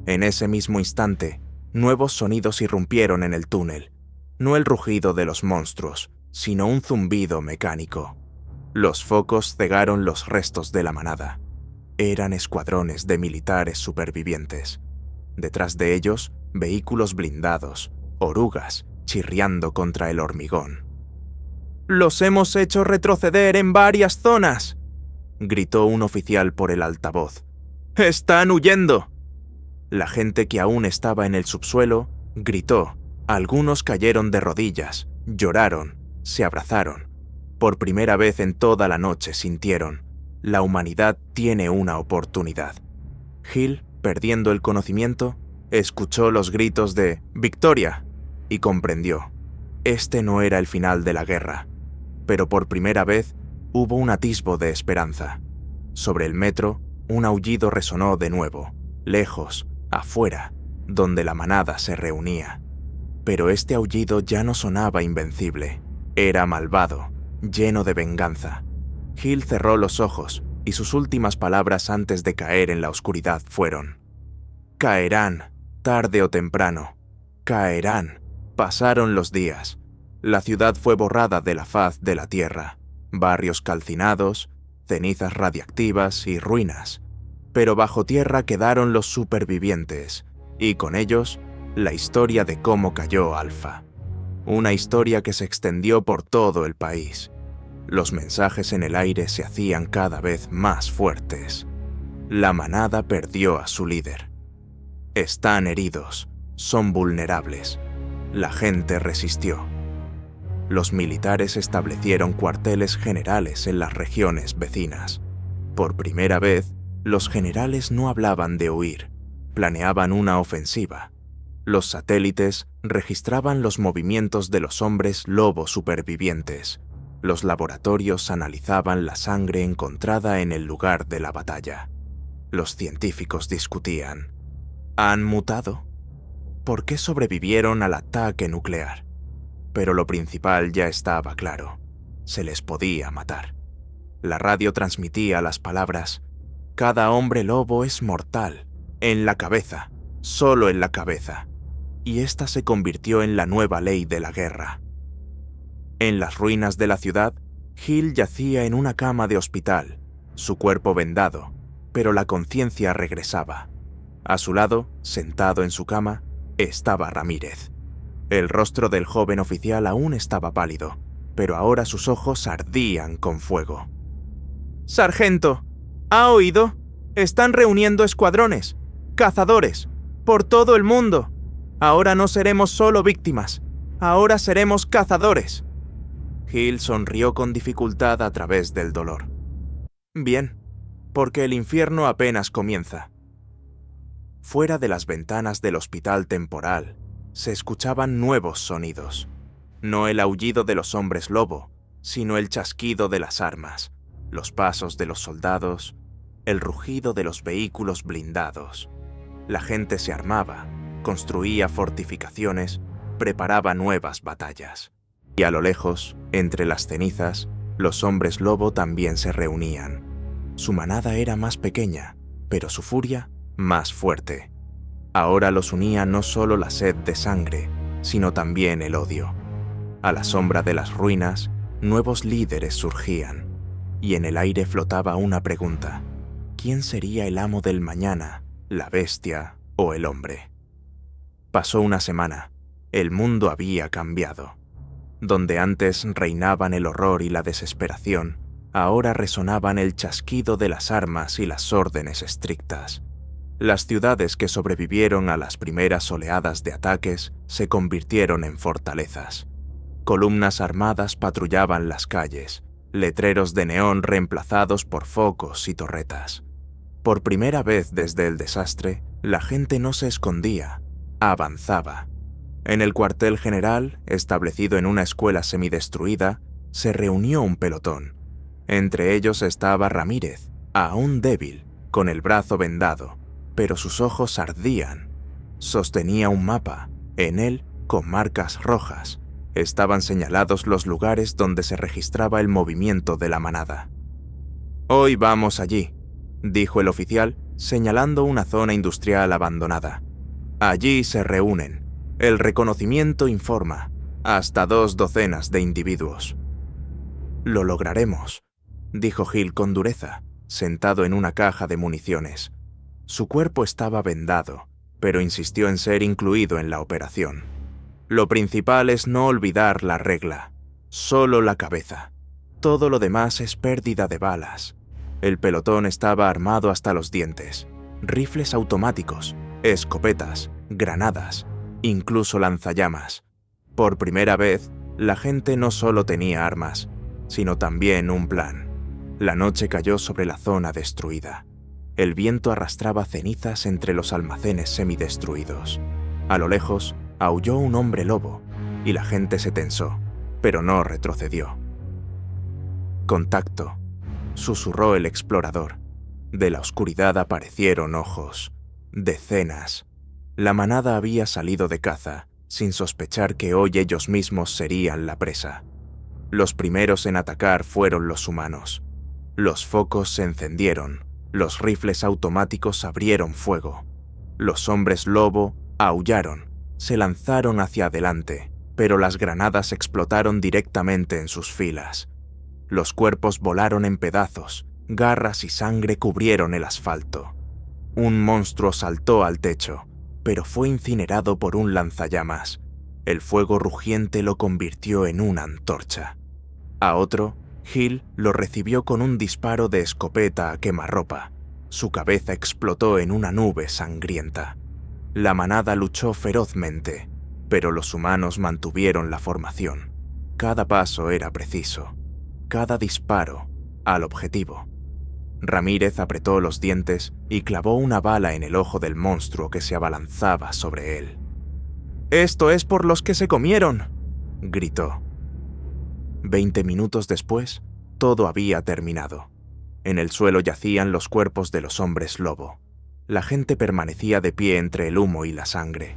En ese mismo instante, nuevos sonidos irrumpieron en el túnel. No el rugido de los monstruos, sino un zumbido mecánico. Los focos cegaron los restos de la manada. Eran escuadrones de militares supervivientes. Detrás de ellos, vehículos blindados, orugas, chirriando contra el hormigón. «Los hemos hecho retroceder en varias zonas», gritó un oficial por el altavoz. «¡Están huyendo!». La gente que aún estaba en el subsuelo gritó. Algunos cayeron de rodillas, lloraron, se abrazaron. Por primera vez en toda la noche sintieron: la humanidad tiene una oportunidad. Hill, perdiendo el conocimiento, escuchó los gritos de «¡Victoria!» y comprendió. Este no era el final de la guerra, pero por primera vez hubo un atisbo de esperanza. Sobre el metro, un aullido resonó de nuevo, lejos, afuera, donde la manada se reunía. Pero este aullido ya no sonaba invencible. Era malvado, lleno de venganza. Hill cerró los ojos y sus últimas palabras antes de caer en la oscuridad fueron: «Caerán, tarde o temprano. Caerán». Pasaron los días. La ciudad fue borrada de la faz de la tierra. Barrios calcinados, cenizas radiactivas y ruinas. Pero bajo tierra quedaron los supervivientes, y con ellos, la historia de cómo cayó Alpha. Una historia que se extendió por todo el país. Los mensajes en el aire se hacían cada vez más fuertes. La manada perdió a su líder. Están heridos, son vulnerables. La gente resistió. Los militares establecieron cuarteles generales en las regiones vecinas. Por primera vez, los generales no hablaban de huir, planeaban una ofensiva. Los satélites registraban los movimientos de los hombres lobo supervivientes. Los laboratorios analizaban la sangre encontrada en el lugar de la batalla. Los científicos discutían. ¿Han mutado? ¿Por qué sobrevivieron al ataque nuclear? Pero lo principal ya estaba claro. Se les podía matar. La radio transmitía las palabras: «Cada hombre lobo es mortal, en la cabeza, solo en la cabeza». Y esta se convirtió en la nueva ley de la guerra. En las ruinas de la ciudad, Hill yacía en una cama de hospital, su cuerpo vendado, pero la conciencia regresaba. A su lado, sentado en su cama, estaba Ramírez. El rostro del joven oficial aún estaba pálido, pero ahora sus ojos ardían con fuego. «Sargento, ¿ha oído? Están reuniendo escuadrones, cazadores, por todo el mundo. Ahora no seremos solo víctimas, ahora seremos cazadores». Hill sonrió con dificultad a través del dolor. «Bien, porque el infierno apenas comienza». Fuera de las ventanas del hospital temporal, se escuchaban nuevos sonidos. No el aullido de los hombres lobo, sino el chasquido de las armas, los pasos de los soldados, el rugido de los vehículos blindados. La gente se armaba, construía fortificaciones, preparaba nuevas batallas. Y a lo lejos, entre las cenizas, los hombres lobo también se reunían. Su manada era más pequeña, pero su furia más fuerte. Ahora los unía no solo la sed de sangre, sino también el odio. A la sombra de las ruinas, nuevos líderes surgían, y en el aire flotaba una pregunta: ¿quién sería el amo del mañana, la bestia o el hombre? Pasó una semana. El mundo había cambiado. Donde antes reinaban el horror y la desesperación, ahora resonaban el chasquido de las armas y las órdenes estrictas. Las ciudades que sobrevivieron a las primeras oleadas de ataques se convirtieron en fortalezas. Columnas armadas patrullaban las calles, letreros de neón reemplazados por focos y torretas. Por primera vez desde el desastre, la gente no se escondía, avanzaba. En el cuartel general, establecido en una escuela semidestruida, se reunió un pelotón. Entre ellos estaba Ramírez, aún débil, con el brazo vendado, pero sus ojos ardían. Sostenía un mapa, en él, con marcas rojas, estaban señalados los lugares donde se registraba el movimiento de la manada. «Hoy vamos allí», dijo el oficial, señalando una zona industrial abandonada. «Allí se reúnen. El reconocimiento informa. Hasta 2 docenas de individuos». «Lo lograremos», dijo Hill con dureza, sentado en una caja de municiones. Su cuerpo estaba vendado, pero insistió en ser incluido en la operación. Lo principal es no olvidar la regla. Solo la cabeza. Todo lo demás es pérdida de balas. El pelotón estaba armado hasta los dientes. Rifles automáticos, escopetas, granadas, incluso lanzallamas. Por primera vez, la gente no solo tenía armas, sino también un plan. La noche cayó sobre la zona destruida. El viento arrastraba cenizas entre los almacenes semidestruidos. A lo lejos, aulló un hombre lobo, y la gente se tensó, pero no retrocedió. «Contacto», susurró el explorador. De la oscuridad aparecieron ojos. Decenas. La manada había salido de caza, sin sospechar que hoy ellos mismos serían la presa. Los primeros en atacar fueron los humanos. Los focos se encendieron, los rifles automáticos abrieron fuego. Los hombres lobo aullaron, se lanzaron hacia adelante, pero las granadas explotaron directamente en sus filas. Los cuerpos volaron en pedazos, garras y sangre cubrieron el asfalto. Un monstruo saltó al techo, pero fue incinerado por un lanzallamas. El fuego rugiente lo convirtió en una antorcha. A otro, Hill lo recibió con un disparo de escopeta a quemarropa. Su cabeza explotó en una nube sangrienta. La manada luchó ferozmente, pero los humanos mantuvieron la formación. Cada paso era preciso, cada disparo al objetivo. Ramírez apretó los dientes y clavó una bala en el ojo del monstruo que se abalanzaba sobre él. «¡Esto es por los que se comieron!», gritó. 20 minutos después, todo había terminado. En el suelo yacían los cuerpos de los hombres lobo. La gente permanecía de pie entre el humo y la sangre.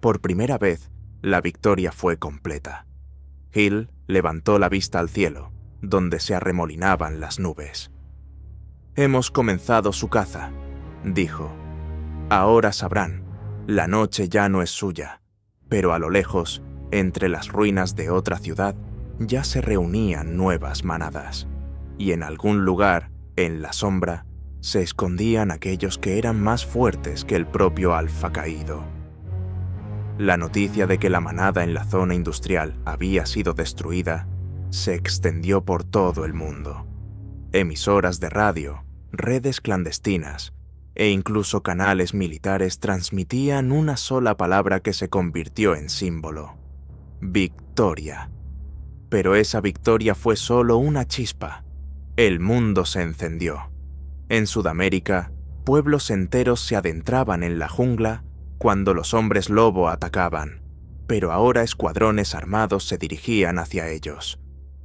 Por primera vez, la victoria fue completa. Hill levantó la vista al cielo, donde se arremolinaban las nubes. «Hemos comenzado su caza», dijo. «Ahora sabrán, la noche ya no es suya». Pero a lo lejos, entre las ruinas de otra ciudad, ya se reunían nuevas manadas. Y en algún lugar, en la sombra, se escondían aquellos que eran más fuertes que el propio Alfa caído. La noticia de que la manada en la zona industrial había sido destruida se extendió por todo el mundo. Emisoras de radio, redes clandestinas e incluso canales militares transmitían una sola palabra que se convirtió en símbolo: victoria. Pero esa victoria fue solo una chispa. El mundo se encendió. En Sudamérica, pueblos enteros se adentraban en la jungla cuando los hombres lobo atacaban, pero ahora escuadrones armados se dirigían hacia ellos.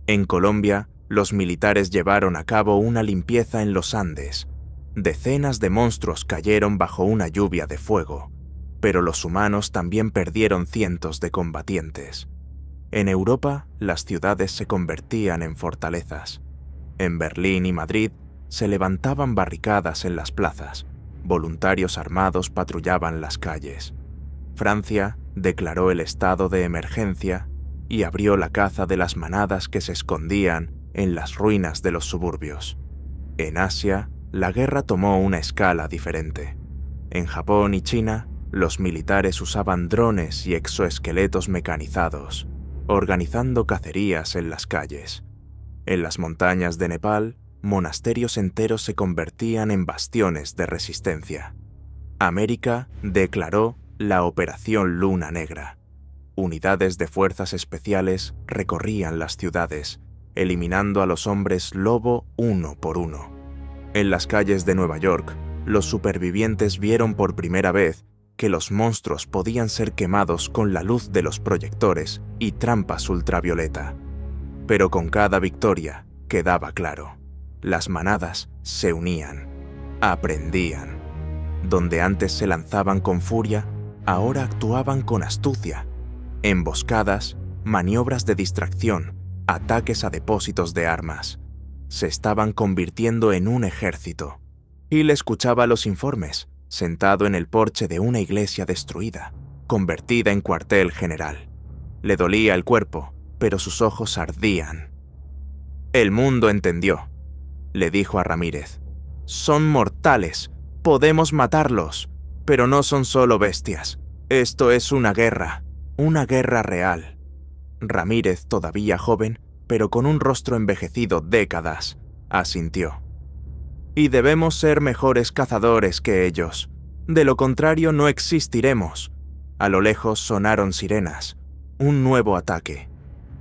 En Colombia, los militares llevaron a cabo una limpieza en los Andes. Decenas de monstruos cayeron bajo una lluvia de fuego, pero los humanos también perdieron cientos de combatientes. En Europa, las ciudades se convertían en fortalezas. En Berlín y Madrid se levantaban barricadas en las plazas. Voluntarios armados patrullaban las calles. Francia declaró el estado de emergencia y abrió la caza de las manadas que se escondían en las ruinas de los suburbios. En Asia, la guerra tomó una escala diferente. En Japón y China, los militares usaban drones y exoesqueletos mecanizados, organizando cacerías en las calles. En las montañas de Nepal, monasterios enteros se convertían en bastiones de resistencia. América declaró la Operación Luna Negra. Unidades de fuerzas especiales recorrían las ciudades, eliminando a los hombres lobo uno por uno. En las calles de Nueva York, los supervivientes vieron por primera vez que los monstruos podían ser quemados con la luz de los proyectores y trampas ultravioleta. Pero con cada victoria quedaba claro: las manadas se unían, aprendían. Donde antes se lanzaban con furia, ahora actuaban con astucia. Emboscadas, maniobras de distracción, ataques a depósitos de armas. Se estaban convirtiendo en un ejército. Hill escuchaba los informes, sentado en el porche de una iglesia destruida, convertida en cuartel general. Le dolía el cuerpo, pero sus ojos ardían. «El mundo entendió», le dijo a Ramírez. «Son mortales, podemos matarlos, pero no son solo bestias. Esto es una guerra real». Ramírez, todavía joven, pero con un rostro envejecido décadas, asintió. «Y debemos ser mejores cazadores que ellos. De lo contrario, no existiremos». A lo lejos sonaron sirenas. Un nuevo ataque.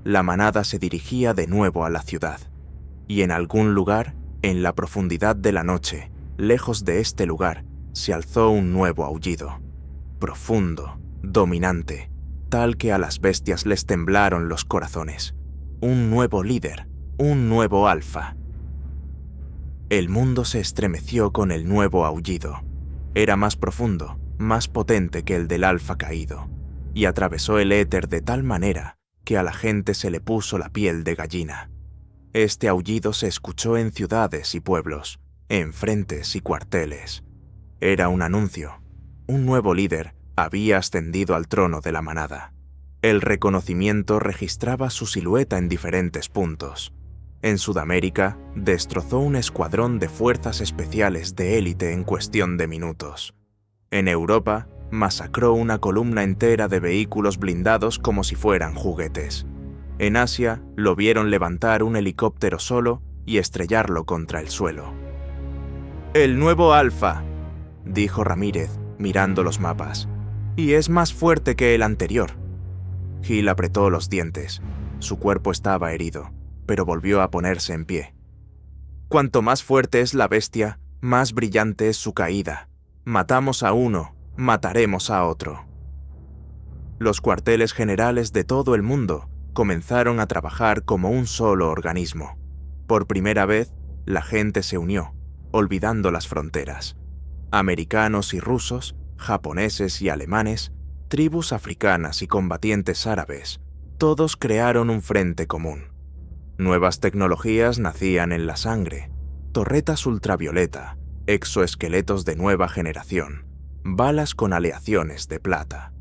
La manada se dirigía de nuevo a la ciudad. Y en algún lugar, en la profundidad de la noche, lejos de este lugar, se alzó un nuevo aullido. Profundo, dominante, tal que a las bestias les temblaron los corazones. Un nuevo líder, un nuevo alfa. El mundo se estremeció con el nuevo aullido. Era más profundo, más potente que el del alfa caído. y atravesó el éter de tal manera que a la gente se le puso la piel de gallina. Este aullido se escuchó en ciudades y pueblos, en frentes y cuarteles. Era un anuncio. Un nuevo líder había ascendido al trono de la manada. El reconocimiento registraba su silueta en diferentes puntos. En Sudamérica, destrozó un escuadrón de fuerzas especiales de élite en cuestión de minutos. En Europa, masacró una columna entera de vehículos blindados como si fueran juguetes. En Asia, lo vieron levantar un helicóptero solo y estrellarlo contra el suelo. «El nuevo Alfa», dijo Ramírez, mirando los mapas, «y es más fuerte que el anterior». Hill apretó los dientes. Su cuerpo estaba herido, pero volvió a ponerse en pie. «Cuanto más fuerte es la bestia, más brillante es su caída. Matamos a uno, mataremos a otro». Los cuarteles generales de todo el mundo comenzaron a trabajar como un solo organismo. Por primera vez, la gente se unió, olvidando las fronteras. Americanos y rusos, japoneses y alemanes, tribus africanas y combatientes árabes, todos crearon un frente común. Nuevas tecnologías nacían en la sangre, torretas ultravioleta, exoesqueletos de nueva generación, balas con aleaciones de plata.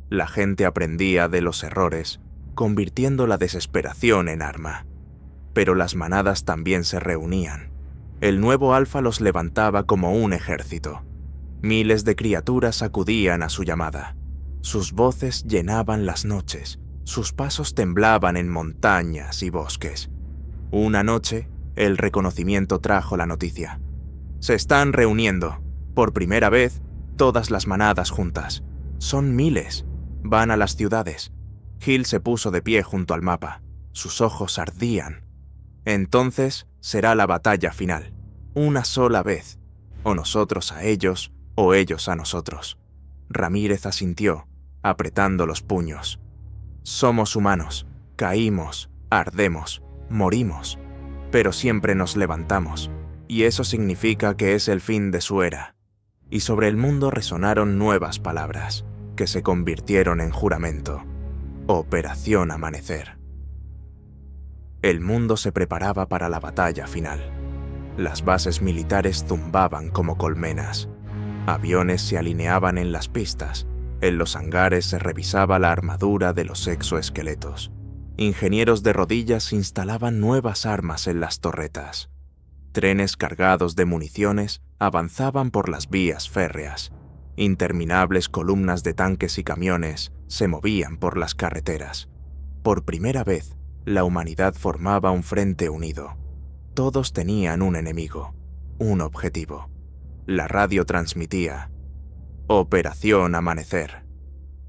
La gente aprendía de los errores, convirtiendo la desesperación en arma. Pero las manadas también se reunían. El nuevo Alfa los levantaba como un ejército. Miles de criaturas acudían a su llamada. Sus voces llenaban las noches, sus pasos temblaban en montañas y bosques. Una noche, el reconocimiento trajo la noticia. Se están reuniendo, por primera vez, todas las manadas juntas. Son miles. Van a las ciudades. Hill se puso de pie junto al mapa. Sus ojos ardían. Entonces será la batalla final. Una sola vez. O nosotros a ellos, o ellos a nosotros. Ramírez asintió, apretando los puños. Somos humanos. Caímos, ardemos, morimos. Pero siempre nos levantamos. Y eso significa que es el fin de su era. Y sobre el mundo resonaron nuevas palabras, que se convirtieron en juramento. Operación Amanecer. El mundo se preparaba para la batalla final. Las bases militares zumbaban como colmenas. Aviones se alineaban en las pistas. En los hangares se revisaba la armadura de los exoesqueletos. Ingenieros de rodillas instalaban nuevas armas en las torretas. Trenes cargados de municiones avanzaban por las vías férreas. Interminables columnas de tanques y camiones se movían por las carreteras. Por primera vez, la humanidad formaba un frente unido. Todos tenían un enemigo, un objetivo. La radio transmitía: Operación Amanecer.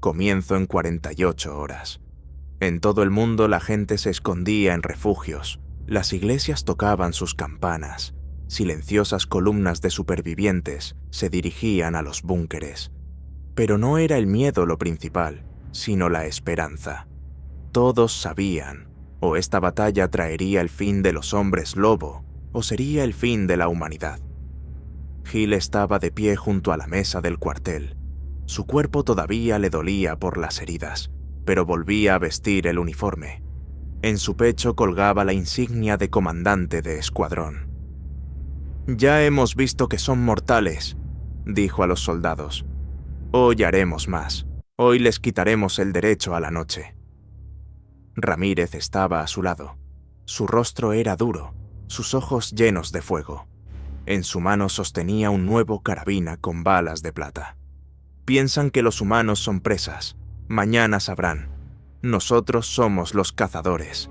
Comienzo en 48 horas. En todo el mundo la gente se escondía en refugios. Las iglesias tocaban sus campanas. Silenciosas columnas de supervivientes se dirigían a los búnkeres. Pero no era el miedo lo principal, sino la esperanza. Todos sabían, o esta batalla traería el fin de los hombres lobo, o sería el fin de la humanidad. Hill estaba de pie junto a la mesa del cuartel. Su cuerpo todavía le dolía por las heridas, pero volvía a vestir el uniforme. En su pecho colgaba la insignia de comandante de escuadrón. «Ya hemos visto que son mortales», dijo a los soldados. «Hoy haremos más. Hoy les quitaremos el derecho a la noche». Ramírez estaba a su lado. Su rostro era duro, sus ojos llenos de fuego. En su mano sostenía un nuevo carabina con balas de plata. «Piensan que los humanos son presas. Mañana sabrán. Nosotros somos los cazadores».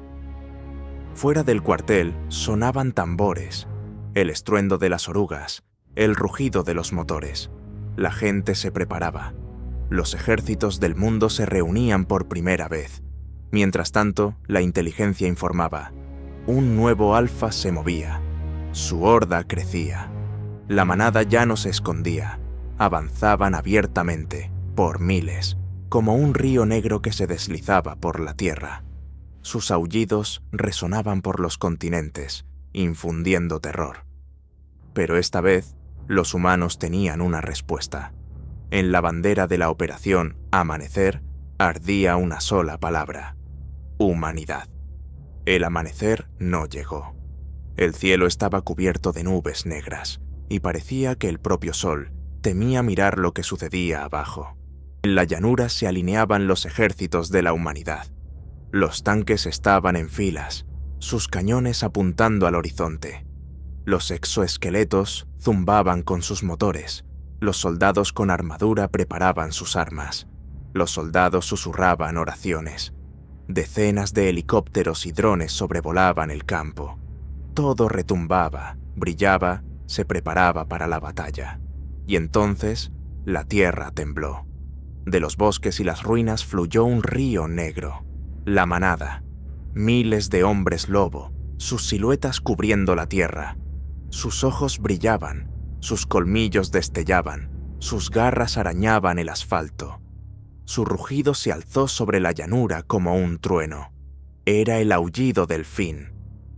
Fuera del cuartel sonaban tambores, el estruendo de las orugas, el rugido de los motores. La gente se preparaba. Los ejércitos del mundo se reunían por primera vez. Mientras tanto, la inteligencia informaba. Un nuevo Alfa se movía. Su horda crecía. La manada ya no se escondía. Avanzaban abiertamente, por miles, como un río negro que se deslizaba por la tierra. Sus aullidos resonaban por los continentes, infundiendo terror. Pero esta vez, los humanos tenían una respuesta. En la bandera de la Operación Amanecer Ardía una sola palabra: humanidad. El amanecer no llegó. El cielo estaba cubierto de nubes negras, y parecía que el propio sol temía mirar lo que sucedía abajo. En la llanura se alineaban los ejércitos de la humanidad. Los tanques estaban en filas, sus cañones apuntando al horizonte. Los exoesqueletos zumbaban con sus motores. Los soldados con armadura preparaban sus armas. Los soldados susurraban oraciones. Decenas de helicópteros y drones sobrevolaban el campo. Todo retumbaba, brillaba, se preparaba para la batalla. Y entonces la tierra tembló. De los bosques y las ruinas fluyó un río negro. La manada. Miles de hombres lobo, sus siluetas cubriendo la tierra. Sus ojos brillaban, sus colmillos destellaban, sus garras arañaban el asfalto. Su rugido se alzó sobre la llanura como un trueno. Era el aullido del fin.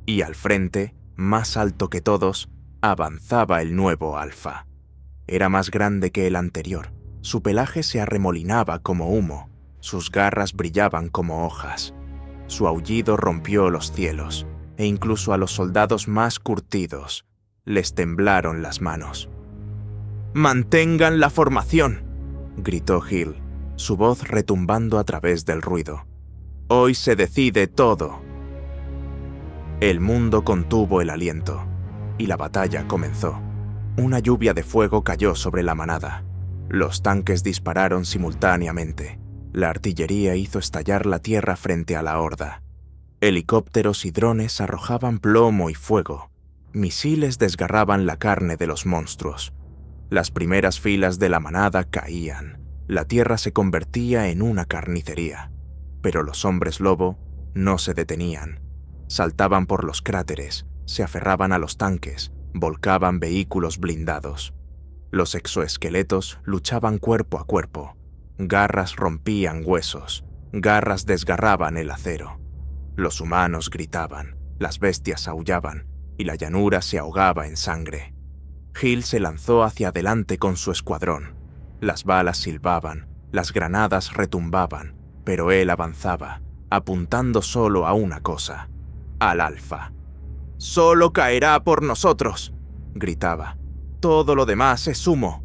Y al frente, más alto que todos, avanzaba el nuevo Alfa. Era más grande que el anterior. Su pelaje se arremolinaba como humo. Sus garras brillaban como hojas. Su aullido rompió los cielos, e incluso a los soldados más curtidos les temblaron las manos. «¡Mantengan la formación!», gritó Hill, su voz retumbando a través del ruido. «Hoy se decide todo». El mundo contuvo el aliento, y la batalla comenzó. Una lluvia de fuego cayó sobre la manada. Los tanques dispararon simultáneamente. La artillería hizo estallar la tierra frente a la horda. Helicópteros y drones arrojaban plomo y fuego. Misiles desgarraban la carne de los monstruos. Las primeras filas de la manada caían. La tierra se convertía en una carnicería. Pero los hombres lobo no se detenían. Saltaban por los cráteres, se aferraban a los tanques, volcaban vehículos blindados. Los exoesqueletos luchaban cuerpo a cuerpo. Garras rompían huesos, garras desgarraban el acero. Los humanos gritaban, las bestias aullaban, y la llanura se ahogaba en sangre. Hill se lanzó hacia adelante con su escuadrón. Las balas silbaban, las granadas retumbaban, pero él avanzaba, apuntando solo a una cosa: al Alfa. «¡Solo caerá por nosotros!», gritaba. «Todo lo demás es humo».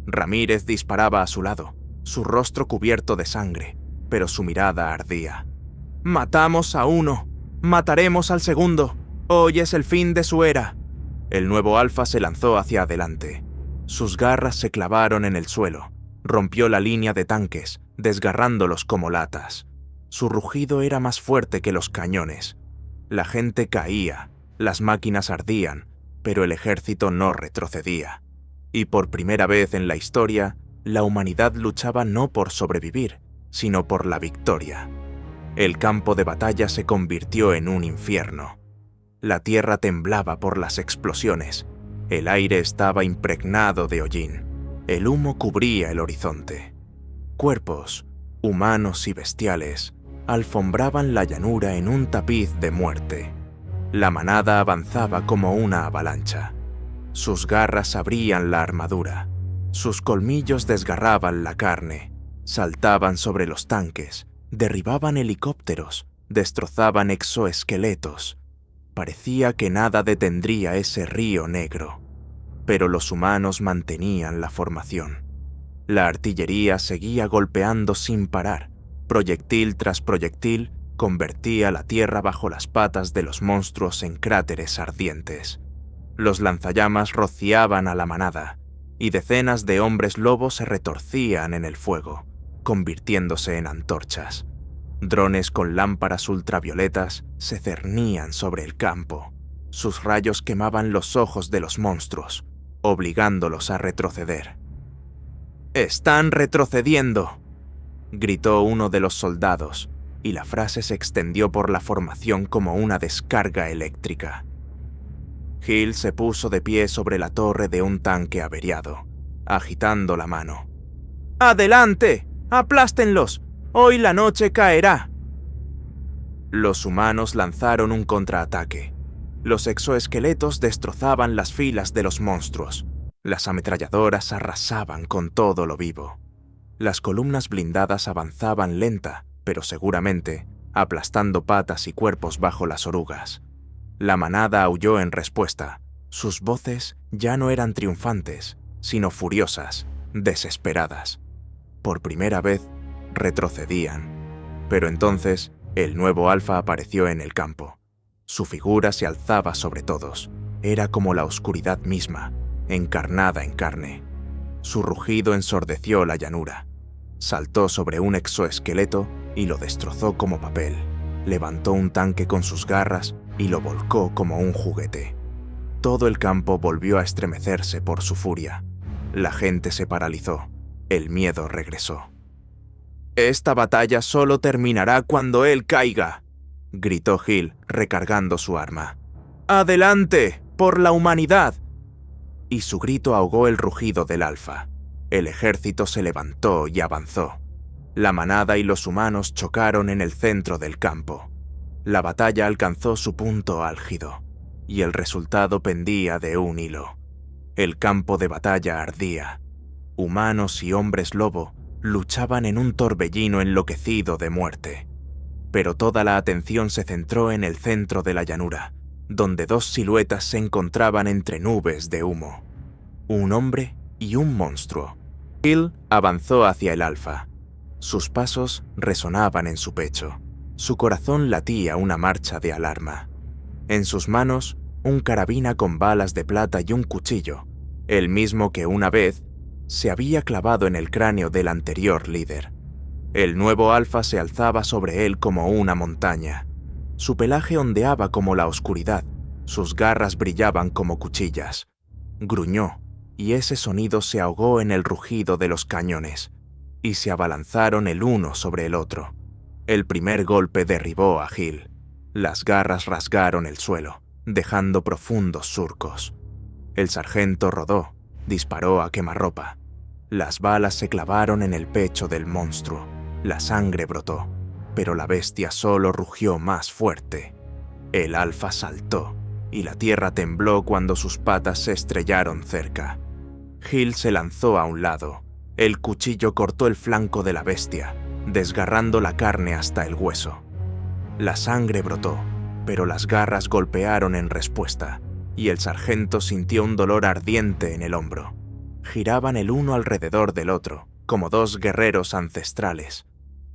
Ramírez disparaba a su lado, su rostro cubierto de sangre, pero su mirada ardía. «Matamos a uno, mataremos al segundo. Hoy es el fin de su era». El nuevo Alfa se lanzó hacia adelante. Sus garras se clavaron en el suelo, rompió la línea de tanques, desgarrándolos como latas. Su rugido era más fuerte que los cañones. La gente caía, las máquinas ardían, pero el ejército no retrocedía. Y por primera vez en la historia, la humanidad luchaba no por sobrevivir, sino por la victoria. El campo de batalla se convirtió en un infierno. La tierra temblaba por las explosiones. El aire estaba impregnado de hollín. El humo cubría el horizonte. Cuerpos, humanos y bestiales, alfombraban la llanura en un tapiz de muerte. La manada avanzaba como una avalancha. Sus garras abrían la armadura. Sus colmillos desgarraban la carne. Saltaban sobre los tanques, derribaban helicópteros, destrozaban exoesqueletos. Parecía que nada detendría ese río negro. Pero los humanos mantenían la formación. La artillería seguía golpeando sin parar. Proyectil tras proyectil convertía la tierra bajo las patas de los monstruos en cráteres ardientes. Los lanzallamas rociaban a la manada, y decenas de hombres lobos se retorcían en el fuego, convirtiéndose en antorchas. Drones con lámparas ultravioletas se cernían sobre el campo. Sus rayos quemaban los ojos de los monstruos, obligándolos a retroceder. «¡Están retrocediendo!», gritó uno de los soldados, y la frase se extendió por la formación como una descarga eléctrica. Hill se puso de pie sobre la torre de un tanque averiado, agitando la mano. «¡Adelante! ¡Aplástenlos! ¡Hoy la noche caerá!». Los humanos lanzaron un contraataque. Los exoesqueletos destrozaban las filas de los monstruos. Las ametralladoras arrasaban con todo lo vivo. Las columnas blindadas avanzaban lenta, pero seguramente, aplastando patas y cuerpos bajo las orugas. La manada aulló en respuesta. Sus voces ya no eran triunfantes, sino furiosas, desesperadas. Por primera vez, retrocedían. Pero entonces, el nuevo alfa apareció en el campo. Su figura se alzaba sobre todos. Era como la oscuridad misma, encarnada en carne. Su rugido ensordeció la llanura. Saltó sobre un exoesqueleto y lo destrozó como papel. Levantó un tanque con sus garras y lo volcó como un juguete. Todo el campo volvió a estremecerse por su furia. La gente se paralizó. El miedo regresó. «Esta batalla solo terminará cuando él caiga», gritó Hill, recargando su arma. «¡Adelante, por la humanidad!» Y su grito ahogó el rugido del alfa. El ejército se levantó y avanzó. La manada y los humanos chocaron en el centro del campo. La batalla alcanzó su punto álgido, y el resultado pendía de un hilo. El campo de batalla ardía. Humanos y hombres lobo luchaban en un torbellino enloquecido de muerte. Pero toda la atención se centró en el centro de la llanura, donde dos siluetas se encontraban entre nubes de humo. Un hombre y un monstruo. Hill avanzó hacia el alfa. Sus pasos resonaban en su pecho. Su corazón latía una marcha de alarma. En sus manos, un carabina con balas de plata y un cuchillo, el mismo que una vez se había clavado en el cráneo del anterior líder. El nuevo alfa se alzaba sobre él como una montaña. Su pelaje ondeaba como la oscuridad, sus garras brillaban como cuchillas. Gruñó, y ese sonido se ahogó en el rugido de los cañones, y se abalanzaron el uno sobre el otro. El primer golpe derribó a Hill. Las garras rasgaron el suelo, dejando profundos surcos. El sargento rodó, disparó a quemarropa. Las balas se clavaron en el pecho del monstruo. La sangre brotó, pero la bestia solo rugió más fuerte. El alfa saltó, y la tierra tembló cuando sus patas se estrellaron cerca. Hill se lanzó a un lado. El cuchillo cortó el flanco de la bestia, desgarrando la carne hasta el hueso. La sangre brotó, pero las garras golpearon en respuesta, y el sargento sintió un dolor ardiente en el hombro. Giraban el uno alrededor del otro, como dos guerreros ancestrales.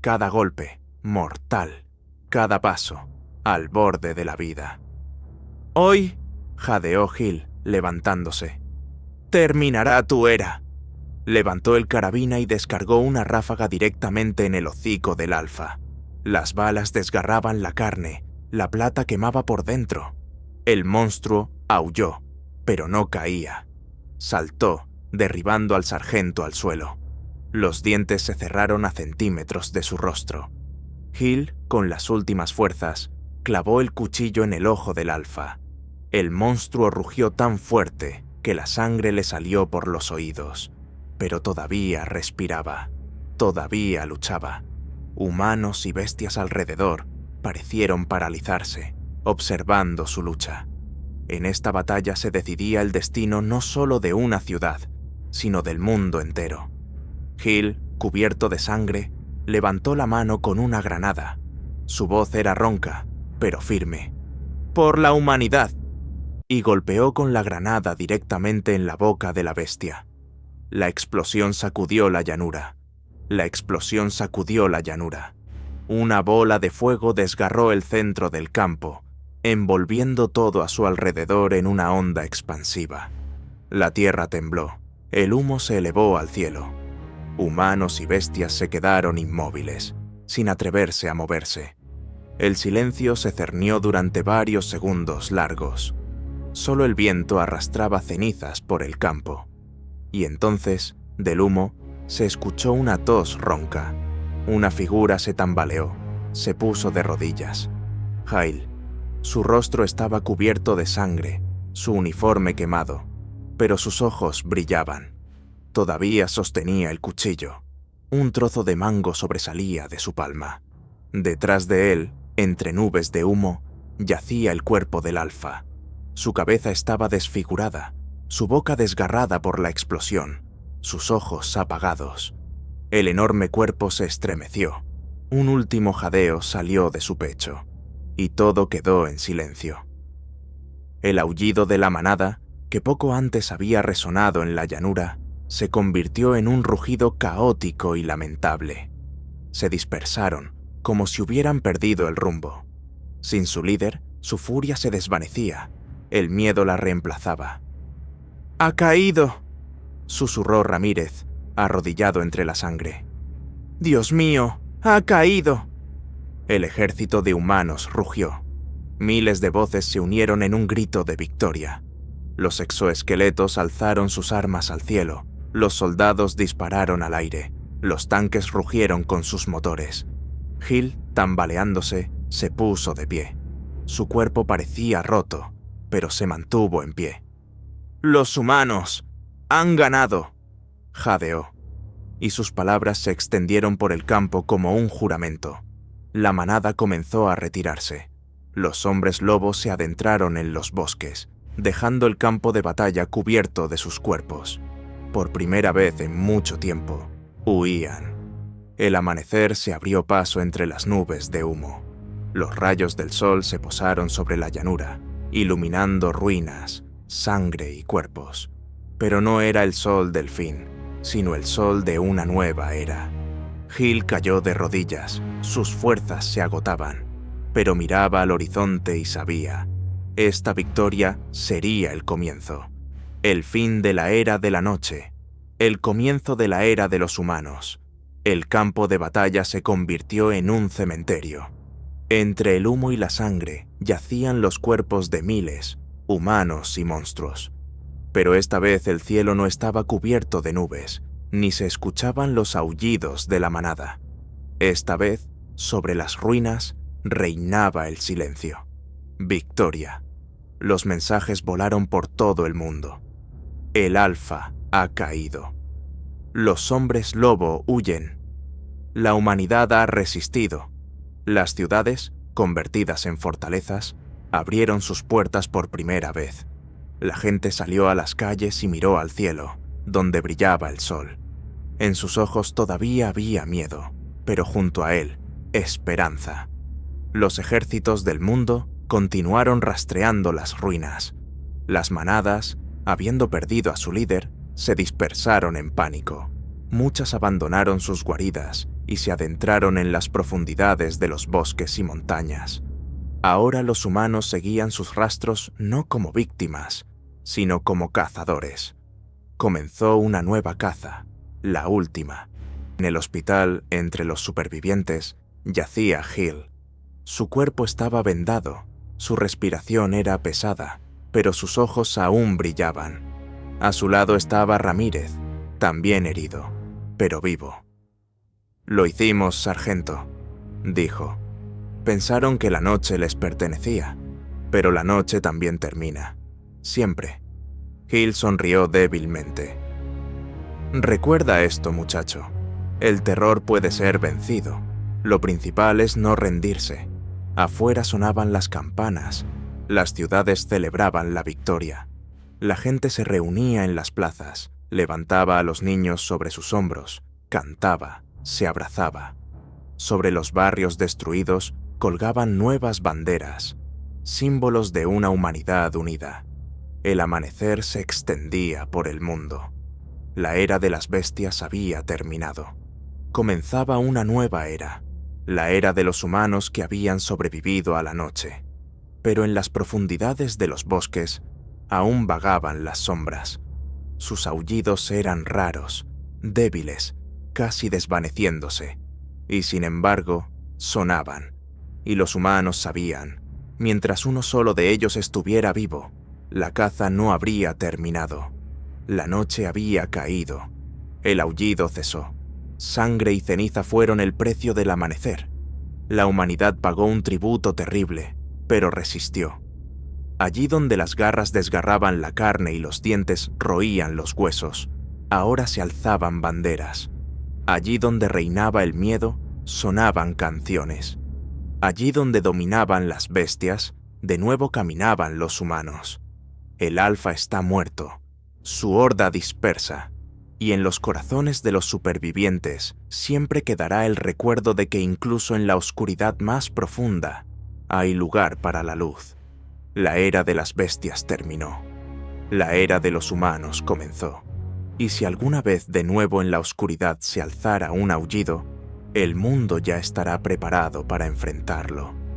Cada golpe, mortal. Cada paso, al borde de la vida. «Hoy», jadeó Hill, levantándose, «terminará tu era». Levantó el carabina y descargó una ráfaga directamente en el hocico del alfa. Las balas desgarraban la carne, la plata quemaba por dentro. El monstruo aulló, pero no caía. Saltó, derribando al sargento al suelo. Los dientes se cerraron a centímetros de su rostro. Hill, con las últimas fuerzas, clavó el cuchillo en el ojo del alfa. El monstruo rugió tan fuerte que la sangre le salió por los oídos. Pero todavía respiraba, todavía luchaba. Humanos y bestias alrededor parecieron paralizarse, observando su lucha. En esta batalla se decidía el destino no solo de una ciudad, sino del mundo entero. Hill, cubierto de sangre, levantó la mano con una granada. Su voz era ronca, pero firme. «¡Por la humanidad!» y golpeó con la granada directamente en la boca de la bestia. La explosión sacudió la llanura. La explosión sacudió la llanura. Una bola de fuego desgarró el centro del campo, envolviendo todo a su alrededor en una onda expansiva. La tierra tembló. El humo se elevó al cielo. Humanos y bestias se quedaron inmóviles, sin atreverse a moverse. El silencio se cernió durante varios segundos largos. Solo el viento arrastraba cenizas por el campo. Y entonces, del humo, se escuchó una tos ronca. Una figura se tambaleó, se puso de rodillas. Hill. Su rostro estaba cubierto de sangre, su uniforme quemado, pero sus ojos brillaban. Todavía sostenía el cuchillo. Un trozo de mango sobresalía de su palma. Detrás de él, entre nubes de humo, yacía el cuerpo del alfa. Su cabeza estaba desfigurada, su boca desgarrada por la explosión, sus ojos apagados. El enorme cuerpo se estremeció. Un último jadeo salió de su pecho, y todo quedó en silencio. El aullido de la manada, que poco antes había resonado en la llanura, se convirtió en un rugido caótico y lamentable. Se dispersaron, como si hubieran perdido el rumbo. Sin su líder, su furia se desvanecía. El miedo la reemplazaba. «¡Ha caído!», susurró Ramírez, arrodillado entre la sangre. «¡Dios mío! ¡Ha caído!». El ejército de humanos rugió. Miles de voces se unieron en un grito de victoria. Los exoesqueletos alzaron sus armas al cielo, los soldados dispararon al aire, los tanques rugieron con sus motores. Hill, tambaleándose, se puso de pie. Su cuerpo parecía roto, pero se mantuvo en pie. «¡Los humanos han ganado!», jadeó, y sus palabras se extendieron por el campo como un juramento. La manada comenzó a retirarse. Los hombres lobos se adentraron en los bosques, dejando el campo de batalla cubierto de sus cuerpos. Por primera vez en mucho tiempo, huían. El amanecer se abrió paso entre las nubes de humo. Los rayos del sol se posaron sobre la llanura, iluminando ruinas, sangre y cuerpos. Pero no era el sol del fin, sino el sol de una nueva era. Hill cayó de rodillas, sus fuerzas se agotaban, pero miraba al horizonte y sabía, esta victoria sería el comienzo, el fin de la era de la noche, el comienzo de la era de los humanos. El campo de batalla se convirtió en un cementerio. Entre el humo y la sangre yacían los cuerpos de miles, humanos y monstruos. Pero esta vez el cielo no estaba cubierto de nubes, ni se escuchaban los aullidos de la manada. Esta vez, sobre las ruinas, reinaba el silencio. Victoria. Los mensajes volaron por todo el mundo. El Alfa ha caído. Los hombres lobo huyen. La humanidad ha resistido. Las ciudades, convertidas en fortalezas, abrieron sus puertas por primera vez. La gente salió a las calles y miró al cielo, donde brillaba el sol. En sus ojos todavía había miedo, pero junto a él, esperanza. Los ejércitos del mundo continuaron rastreando las ruinas. Las manadas, habiendo perdido a su líder, se dispersaron en pánico. Muchas abandonaron sus guaridas y se adentraron en las profundidades de los bosques y montañas. Ahora los humanos seguían sus rastros no como víctimas, sino como cazadores. Comenzó una nueva caza, la última. En el hospital, entre los supervivientes, yacía Hill. Su cuerpo estaba vendado, su respiración era pesada, pero sus ojos aún brillaban. A su lado estaba Ramírez, también herido, pero vivo. «Lo hicimos, sargento», dijo. «Pensaron que la noche les pertenecía, pero la noche también termina. Siempre». Hill sonrió débilmente. «Recuerda esto, muchacho. El terror puede ser vencido. Lo principal es no rendirse». Afuera sonaban las campanas. Las ciudades celebraban la victoria. La gente se reunía en las plazas, levantaba a los niños sobre sus hombros, cantaba, se abrazaba. Sobre los barrios destruidos colgaban nuevas banderas, símbolos de una humanidad unida. El amanecer se extendía por el mundo. La era de las bestias había terminado. Comenzaba una nueva era, la era de los humanos que habían sobrevivido a la noche. Pero en las profundidades de los bosques aún vagaban las sombras. Sus aullidos eran raros, débiles, casi desvaneciéndose, y sin embargo sonaban, y los humanos sabían, mientras uno solo de ellos estuviera vivo, la caza no habría terminado. La noche había caído. El aullido cesó. Sangre y ceniza fueron el precio del amanecer. La humanidad pagó un tributo terrible, pero resistió. Allí donde las garras desgarraban la carne y los dientes roían los huesos, ahora se alzaban banderas. Allí donde reinaba el miedo, sonaban canciones. Allí donde dominaban las bestias, de nuevo caminaban los humanos. El Alfa está muerto, su horda dispersa. y en los corazones de los supervivientes siempre quedará el recuerdo de que incluso en la oscuridad más profunda hay lugar para la luz. La era de las bestias terminó. La era de los humanos comenzó. Y si alguna vez de nuevo en la oscuridad se alzara un aullido, el mundo ya estará preparado para enfrentarlo.